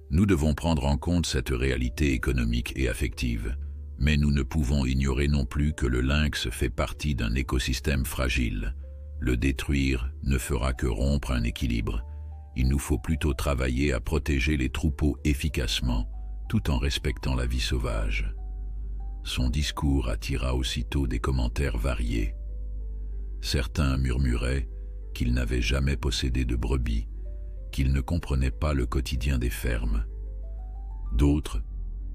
Nous devons prendre en compte cette réalité économique et affective, mais nous ne pouvons ignorer non plus que le lynx fait partie d'un écosystème fragile. Le détruire ne fera que rompre un équilibre. Il nous faut plutôt travailler à protéger les troupeaux efficacement, tout en respectant la vie sauvage. Son discours attira aussitôt des commentaires variés. Certains murmuraient qu'il n'avait jamais possédé de brebis, qu'il ne comprenait pas le quotidien des fermes. D'autres,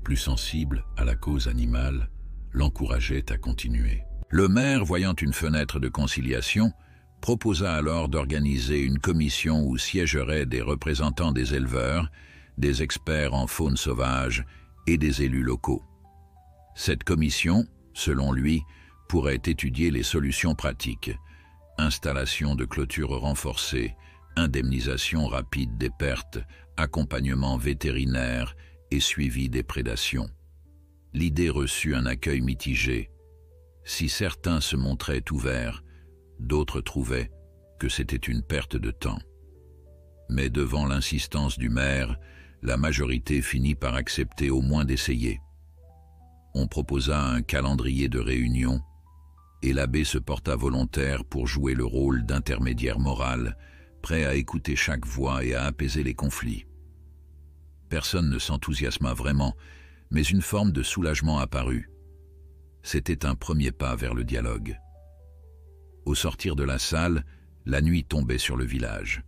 plus sensibles à la cause animale, l'encourageaient à continuer. Le maire, voyant une fenêtre de conciliation, proposa alors d'organiser une commission où siégeraient des représentants des éleveurs, des experts en faune sauvage et des élus locaux. Cette commission, selon lui, pourrait étudier les solutions pratiques: installation de clôtures renforcées, indemnisation rapide des pertes, accompagnement vétérinaire et suivi des prédations. L'idée reçut un accueil mitigé. Si certains se montraient ouverts, d'autres trouvaient que c'était une perte de temps. Mais devant l'insistance du maire, la majorité finit par accepter au moins d'essayer. On proposa un calendrier de réunion, et l'abbé se porta volontaire pour jouer le rôle d'intermédiaire moral, prêt à écouter chaque voix et à apaiser les conflits. Personne ne s'enthousiasma vraiment, mais une forme de soulagement apparut. C'était un premier pas vers le dialogue. Au sortir de la salle, la nuit tombait sur le village.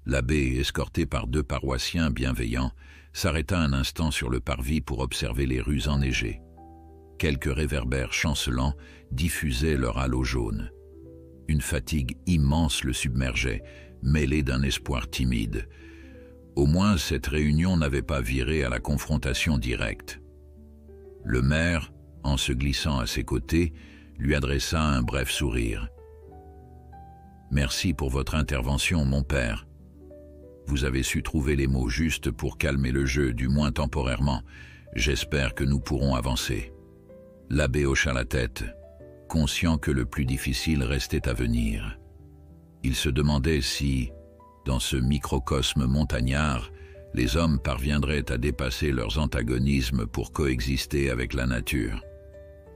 L'abbé, escorté par 2 paroissiens bienveillants, s'arrêta un instant sur le parvis pour observer les rues enneigées. Quelques réverbères chancelants diffusaient leur halo jaune. Une fatigue immense le submergeait, mêlée d'un espoir timide. Au moins, cette réunion n'avait pas viré à la confrontation directe. Le maire, en se glissant à ses côtés, lui adressa un bref sourire. « Merci pour votre intervention, mon père. Vous avez su trouver les mots justes pour calmer le jeu, du moins temporairement. J'espère que nous pourrons avancer. » L'abbé hocha la tête, conscient que le plus difficile restait à venir. Il se demandait si, dans ce microcosme montagnard, les hommes parviendraient à dépasser leurs antagonismes pour coexister avec la nature.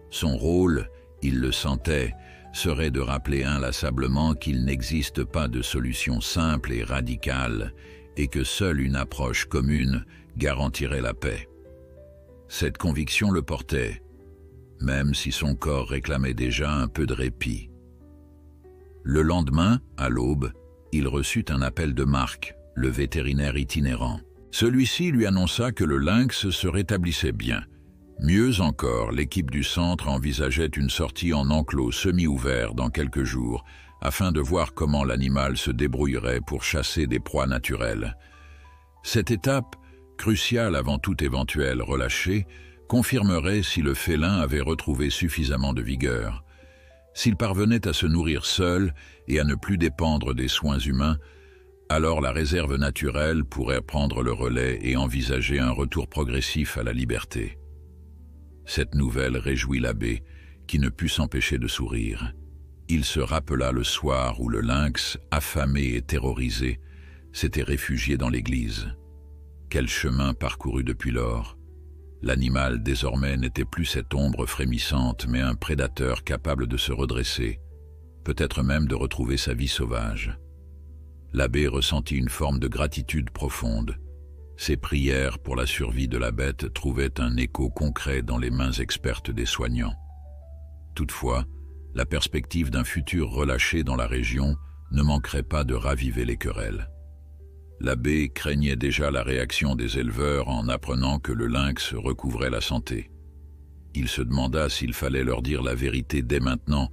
Son rôle, il le sentait, serait de rappeler inlassablement qu'il n'existe pas de solution simple et radicale et que seule une approche commune garantirait la paix. Cette conviction le portait, même si son corps réclamait déjà un peu de répit. Le lendemain, à l'aube, il reçut un appel de Marc, le vétérinaire itinérant. Celui-ci lui annonça que le lynx se rétablissait bien. Mieux encore, l'équipe du centre envisageait une sortie en enclos semi-ouvert dans quelques jours, afin de voir comment l'animal se débrouillerait pour chasser des proies naturelles. Cette étape, cruciale avant tout éventuel relâché, confirmerait si le félin avait retrouvé suffisamment de vigueur. S'il parvenait à se nourrir seul et à ne plus dépendre des soins humains, alors la réserve naturelle pourrait prendre le relais et envisager un retour progressif à la liberté. Cette nouvelle réjouit l'abbé, qui ne put s'empêcher de sourire. Il se rappela le soir où le lynx, affamé et terrorisé, s'était réfugié dans l'église. Quel chemin parcouru depuis lors! L'animal désormais n'était plus cette ombre frémissante, mais un prédateur capable de se redresser, peut-être même de retrouver sa vie sauvage. L'abbé ressentit une forme de gratitude profonde. Ses prières pour la survie de la bête trouvaient un écho concret dans les mains expertes des soignants. Toutefois, la perspective d'un futur relâché dans la région ne manquerait pas de raviver les querelles. L'abbé craignait déjà la réaction des éleveurs en apprenant que le lynx recouvrait la santé. Il se demanda s'il fallait leur dire la vérité dès maintenant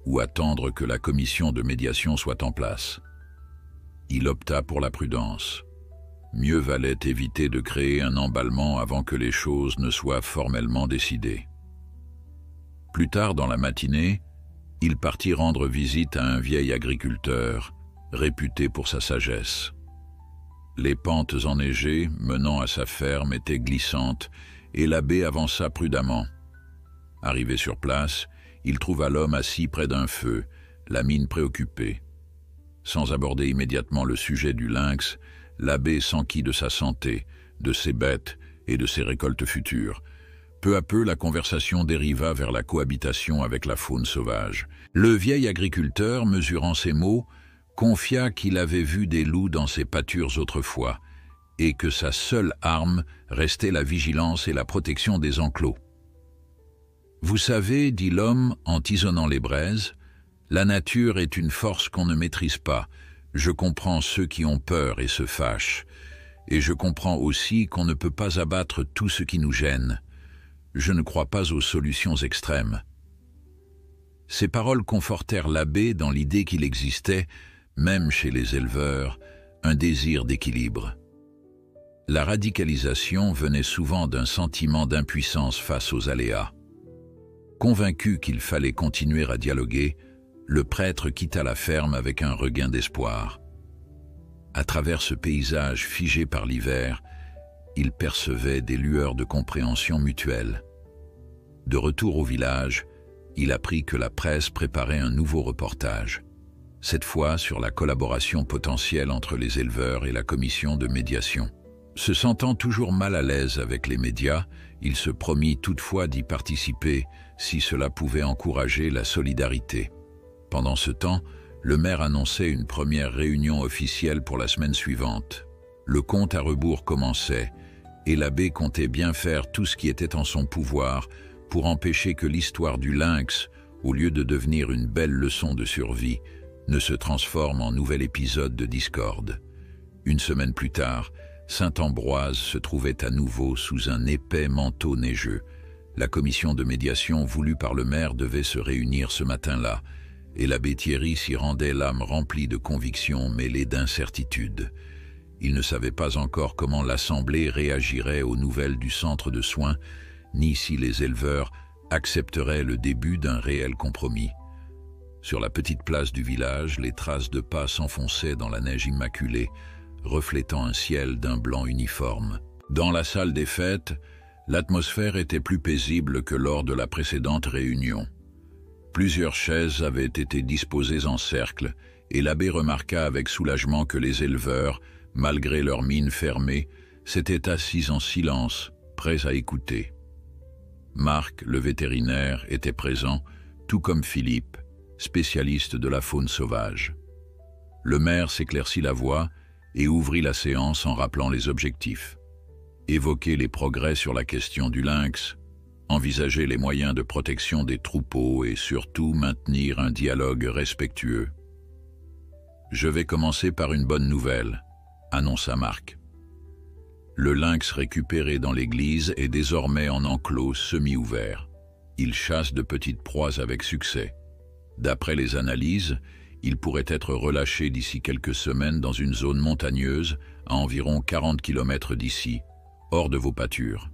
ou attendre que la commission de médiation soit en place. Il opta pour la prudence. Mieux valait éviter de créer un emballement avant que les choses ne soient formellement décidées. Plus tard dans la matinée, il partit rendre visite à un vieil agriculteur, réputé pour sa sagesse. Les pentes enneigées menant à sa ferme étaient glissantes et l'abbé avança prudemment. Arrivé sur place, il trouva l'homme assis près d'un feu, la mine préoccupée. Sans aborder immédiatement le sujet du lynx, l'abbé s'enquit de sa santé, de ses bêtes et de ses récoltes futures. Peu à peu, la conversation dériva vers la cohabitation avec la faune sauvage. Le vieil agriculteur, mesurant ses mots, confia qu'il avait vu des loups dans ses pâtures autrefois et que sa seule arme restait la vigilance et la protection des enclos. « Vous savez, dit l'homme en tisonnant les braises, la nature est une force qu'on ne maîtrise pas. Je comprends ceux qui ont peur et se fâchent, et je comprends aussi qu'on ne peut pas abattre tout ce qui nous gêne. Je ne crois pas aux solutions extrêmes. » Ces paroles confortèrent l'abbé dans l'idée qu'il existait, même chez les éleveurs, un désir d'équilibre. La radicalisation venait souvent d'un sentiment d'impuissance face aux aléas. Convaincu qu'il fallait continuer à dialoguer, le prêtre quitta la ferme avec un regain d'espoir. À travers ce paysage figé par l'hiver, il percevait des lueurs de compréhension mutuelle. De retour au village, il apprit que la presse préparait un nouveau reportage, cette fois sur la collaboration potentielle entre les éleveurs et la commission de médiation. Se sentant toujours mal à l'aise avec les médias, il se promit toutefois d'y participer si cela pouvait encourager la solidarité. Pendant ce temps, le maire annonçait une première réunion officielle pour la semaine suivante. Le compte à rebours commençait, et l'abbé comptait bien faire tout ce qui était en son pouvoir pour empêcher que l'histoire du lynx, au lieu de devenir une belle leçon de survie, ne se transforme en nouvel épisode de discorde. Une semaine plus tard, Saint-Ambroise se trouvait à nouveau sous un épais manteau neigeux. La commission de médiation voulue par le maire devait se réunir ce matin-là, et l'abbé Thierry s'y rendait l'âme remplie de convictions mêlées d'incertitude. Il ne savait pas encore comment l'Assemblée réagirait aux nouvelles du centre de soins, ni si les éleveurs accepteraient le début d'un réel compromis. Sur la petite place du village, les traces de pas s'enfonçaient dans la neige immaculée, reflétant un ciel d'un blanc uniforme. Dans la salle des fêtes, l'atmosphère était plus paisible que lors de la précédente réunion. Plusieurs chaises avaient été disposées en cercle et l'abbé remarqua avec soulagement que les éleveurs, malgré leurs mines fermées, s'étaient assis en silence, prêts à écouter. Marc, le vétérinaire, était présent, tout comme Philippe, spécialiste de la faune sauvage. Le maire s'éclaircit la voix et ouvrit la séance en rappelant les objectifs. Évoquer les progrès sur la question du lynx, envisager les moyens de protection des troupeaux et surtout maintenir un dialogue respectueux. « Je vais commencer par une bonne nouvelle », annonça Marc. Le lynx récupéré dans l'église est désormais en enclos semi-ouvert. Il chasse de petites proies avec succès. D'après les analyses, il pourrait être relâché d'ici quelques semaines dans une zone montagneuse à environ 40 km d'ici, hors de vos pâtures.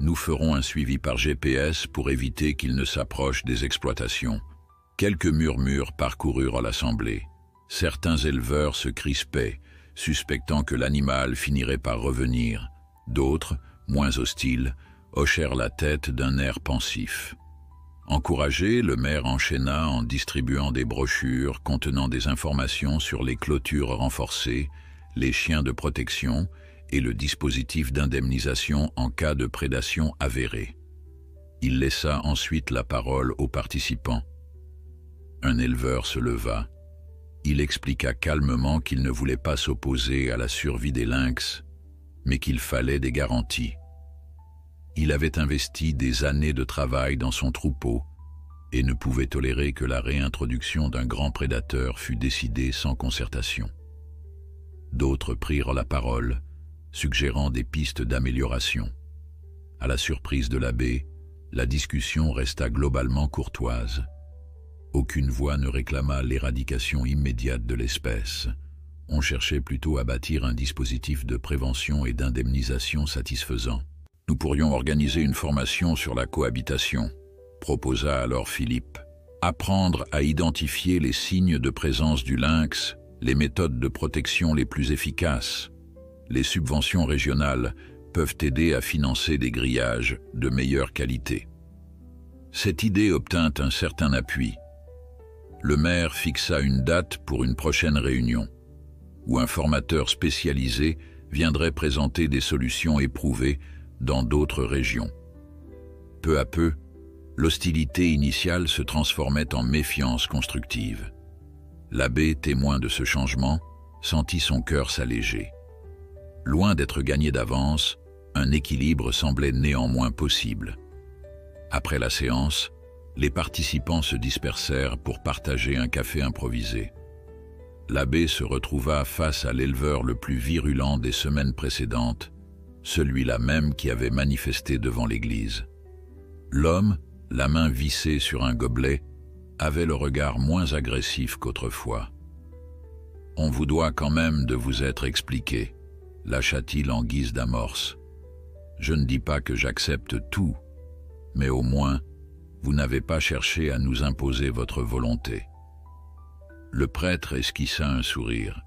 Nous ferons un suivi par GPS pour éviter qu'il ne s'approche des exploitations. Quelques murmures parcoururent l'assemblée. Certains éleveurs se crispaient, suspectant que l'animal finirait par revenir. D'autres, moins hostiles, hochèrent la tête d'un air pensif. Encouragé, le maire enchaîna en distribuant des brochures contenant des informations sur les clôtures renforcées, les chiens de protection et le dispositif d'indemnisation en cas de prédation avérée. Il laissa ensuite la parole aux participants. Un éleveur se leva. Il expliqua calmement qu'il ne voulait pas s'opposer à la survie des lynx, mais qu'il fallait des garanties. Il avait investi des années de travail dans son troupeau et ne pouvait tolérer que la réintroduction d'un grand prédateur fût décidée sans concertation. D'autres prirent la parole, suggérant des pistes d'amélioration. À la surprise de l'abbé, la discussion resta globalement courtoise. Aucune voix ne réclama l'éradication immédiate de l'espèce. On cherchait plutôt à bâtir un dispositif de prévention et d'indemnisation satisfaisant. « Nous pourrions organiser une formation sur la cohabitation », proposa alors Philippe. « Apprendre à identifier les signes de présence du lynx, les méthodes de protection les plus efficaces. Les subventions régionales peuvent aider à financer des grillages de meilleure qualité. » Cette idée obtint un certain appui. Le maire fixa une date pour une prochaine réunion, où un formateur spécialisé viendrait présenter des solutions éprouvées dans d'autres régions. Peu à peu, l'hostilité initiale se transformait en méfiance constructive. L'abbé, témoin de ce changement, sentit son cœur s'alléger. Loin d'être gagné d'avance, un équilibre semblait néanmoins possible. Après la séance, les participants se dispersèrent pour partager un café improvisé. L'abbé se retrouva face à l'éleveur le plus virulent des semaines précédentes, celui-là même qui avait manifesté devant l'église. L'homme, la main vissée sur un gobelet, avait le regard moins agressif qu'autrefois. « On vous doit quand même de vous être expliqué », lâcha-t-il en guise d'amorce. « Je ne dis pas que j'accepte tout, mais au moins, vous n'avez pas cherché à nous imposer votre volonté. » Le prêtre esquissa un sourire.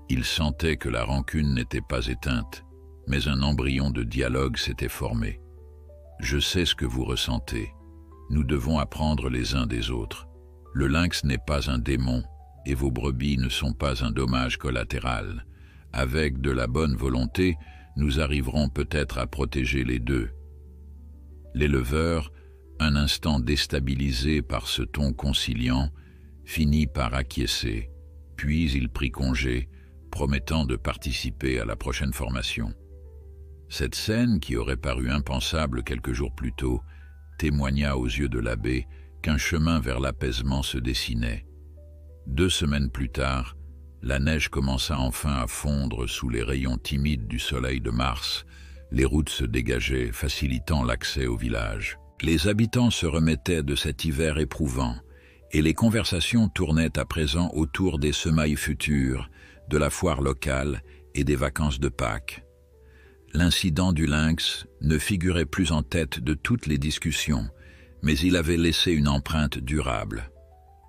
Il sentait que la rancune n'était pas éteinte, mais un embryon de dialogue s'était formé. « Je sais ce que vous ressentez. Nous devons apprendre les uns des autres. Le lynx n'est pas un démon, et vos brebis ne sont pas un dommage collatéral. Avec de la bonne volonté, nous arriverons peut-être à protéger les deux. » L'éleveur, un instant déstabilisé par ce ton conciliant, finit par acquiescer, puis il prit congé, promettant de participer à la prochaine formation. Cette scène, qui aurait paru impensable quelques jours plus tôt, témoigna aux yeux de l'abbé qu'un chemin vers l'apaisement se dessinait. 2 semaines plus tard, la neige commença enfin à fondre sous les rayons timides du soleil de mars. Les routes se dégageaient, facilitant l'accès au village. Les habitants se remettaient de cet hiver éprouvant, et les conversations tournaient à présent autour des semailles futures, de la foire locale et des vacances de Pâques. L'incident du lynx ne figurait plus en tête de toutes les discussions, mais il avait laissé une empreinte durable.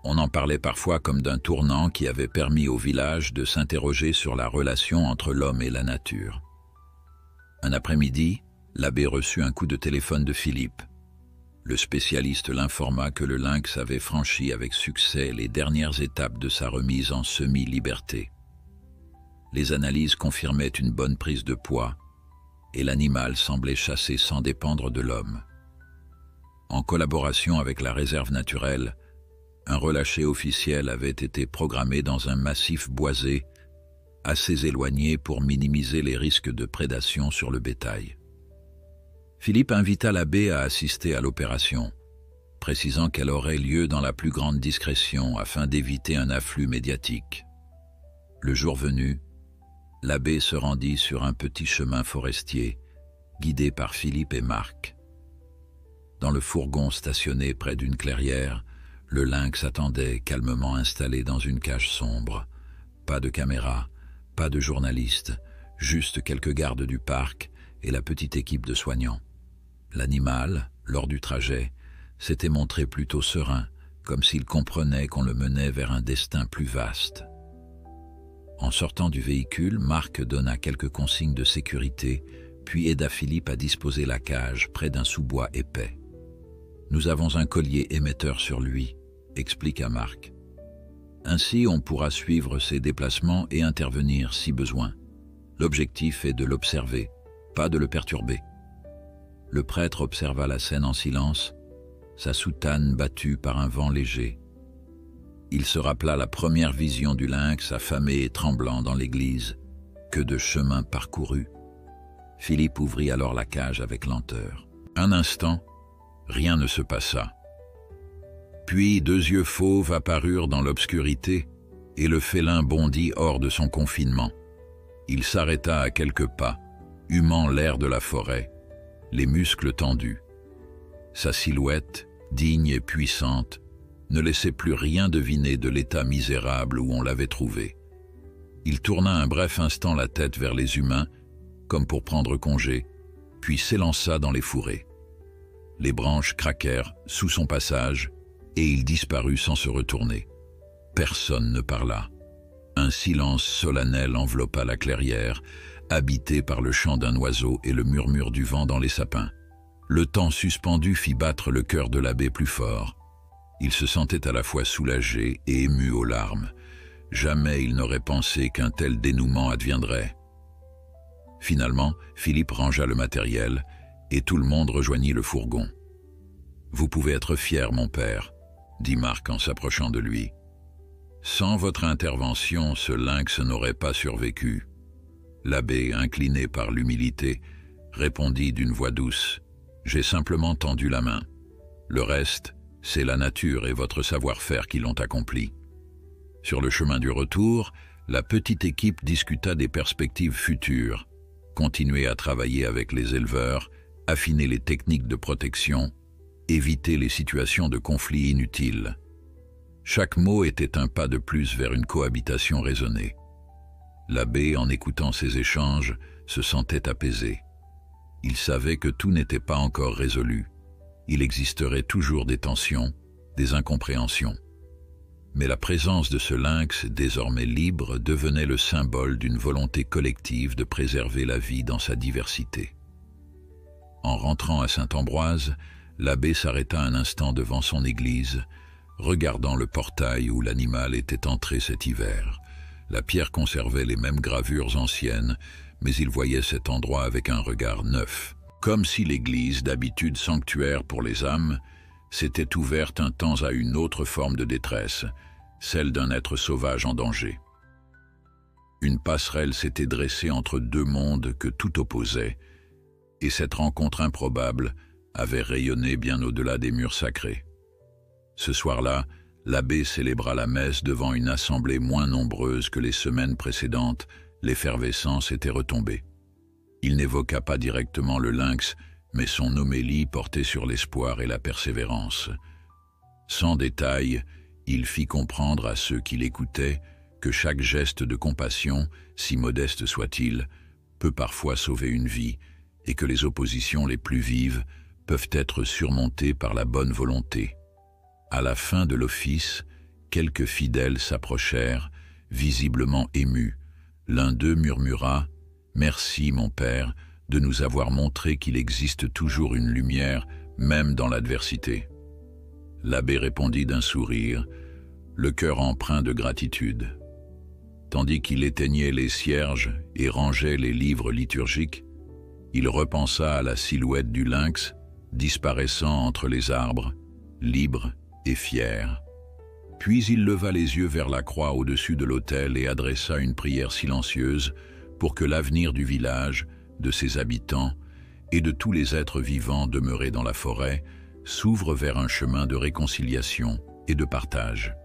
On en parlait parfois comme d'un tournant qui avait permis au village de s'interroger sur la relation entre l'homme et la nature. Un après-midi, l'abbé reçut un coup de téléphone de Philippe. Le spécialiste l'informa que le lynx avait franchi avec succès les dernières étapes de sa remise en semi-liberté. Les analyses confirmaient une bonne prise de poids et l'animal semblait chasser sans dépendre de l'homme. En collaboration avec la réserve naturelle, un relâché officiel avait été programmé dans un massif boisé assez éloigné pour minimiser les risques de prédation sur le bétail. Philippe invita l'abbé à assister à l'opération, précisant qu'elle aurait lieu dans la plus grande discrétion afin d'éviter un afflux médiatique. Le jour venu, l'abbé se rendit sur un petit chemin forestier, guidé par Philippe et Marc. Dans le fourgon stationné près d'une clairière, le lynx attendait calmement installé dans une cage sombre. Pas de caméra, pas de journalistes, juste quelques gardes du parc et la petite équipe de soignants. L'animal, lors du trajet, s'était montré plutôt serein, comme s'il comprenait qu'on le menait vers un destin plus vaste. En sortant du véhicule, Marc donna quelques consignes de sécurité, puis aida Philippe à disposer la cage près d'un sous-bois épais. « Nous avons un collier émetteur sur lui », expliqua Marc. « Ainsi, on pourra suivre ses déplacements et intervenir si besoin. L'objectif est de l'observer, pas de le perturber. » Le prêtre observa la scène en silence, sa soutane battue par un vent léger. Il se rappela la première vision du lynx affamé et tremblant dans l'église. Que de chemin parcouru. Philippe ouvrit alors la cage avec lenteur. Un instant, rien ne se passa. Puis 2 yeux fauves apparurent dans l'obscurité et le félin bondit hors de son confinement. Il s'arrêta à quelques pas, humant l'air de la forêt, les muscles tendus. Sa silhouette, digne et puissante, ne laissait plus rien deviner de l'état misérable où on l'avait trouvé. Il tourna un bref instant la tête vers les humains, comme pour prendre congé, puis s'élança dans les fourrés. Les branches craquèrent sous son passage, et il disparut sans se retourner. Personne ne parla. Un silence solennel enveloppa la clairière, habité par le chant d'un oiseau et le murmure du vent dans les sapins. Le temps suspendu fit battre le cœur de l'abbé plus fort. Il se sentait à la fois soulagé et ému aux larmes. Jamais il n'aurait pensé qu'un tel dénouement adviendrait. Finalement, Philippe rangea le matériel et tout le monde rejoignit le fourgon. « Vous pouvez être fier, mon père », dit Marc en s'approchant de lui. « Sans votre intervention, ce lynx n'aurait pas survécu. » L'abbé, incliné par l'humilité, répondit d'une voix douce. « J'ai simplement tendu la main. Le reste, c'est la nature et votre savoir-faire qui l'ont accompli. » Sur le chemin du retour, la petite équipe discuta des perspectives futures, continuer à travailler avec les éleveurs, affiner les techniques de protection, éviter les situations de conflit inutiles. Chaque mot était un pas de plus vers une cohabitation raisonnée. L'abbé, en écoutant ces échanges, se sentait apaisé. Il savait que tout n'était pas encore résolu. Il existerait toujours des tensions, des incompréhensions. Mais la présence de ce lynx, désormais libre, devenait le symbole d'une volonté collective de préserver la vie dans sa diversité. En rentrant à Saint-Ambroise, l'abbé s'arrêta un instant devant son église, regardant le portail où l'animal était entré cet hiver. La pierre conservait les mêmes gravures anciennes, mais il voyait cet endroit avec un regard neuf, comme si l'église, d'habitude sanctuaire pour les âmes, s'était ouverte un temps à une autre forme de détresse, celle d'un être sauvage en danger. Une passerelle s'était dressée entre 2 mondes que tout opposait, et cette rencontre improbable avait rayonné bien au-delà des murs sacrés. Ce soir-là, l'abbé célébra la messe devant une assemblée moins nombreuse que les semaines précédentes. L'effervescence était retombée. Il n'évoqua pas directement le lynx, mais son homélie portait sur l'espoir et la persévérance. Sans détail, il fit comprendre à ceux qui l'écoutaient que chaque geste de compassion, si modeste soit-il, peut parfois sauver une vie, et que les oppositions les plus vives peuvent être surmontées par la bonne volonté. À la fin de l'office, quelques fidèles s'approchèrent, visiblement émus. L'un d'eux murmura « Merci, mon père, de nous avoir montré qu'il existe toujours une lumière même dans l'adversité. L'abbé répondit d'un sourire, le cœur empreint de gratitude. Tandis qu'il éteignait les cierges et rangeait les livres liturgiques, il repensa à la silhouette du lynx disparaissant entre les arbres, libre et fier. Puis il leva les yeux vers la croix au-dessus de l'autel et adressa une prière silencieuse pour que l'avenir du village, de ses habitants et de tous les êtres vivants demeurés dans la forêt s'ouvre vers un chemin de réconciliation et de partage.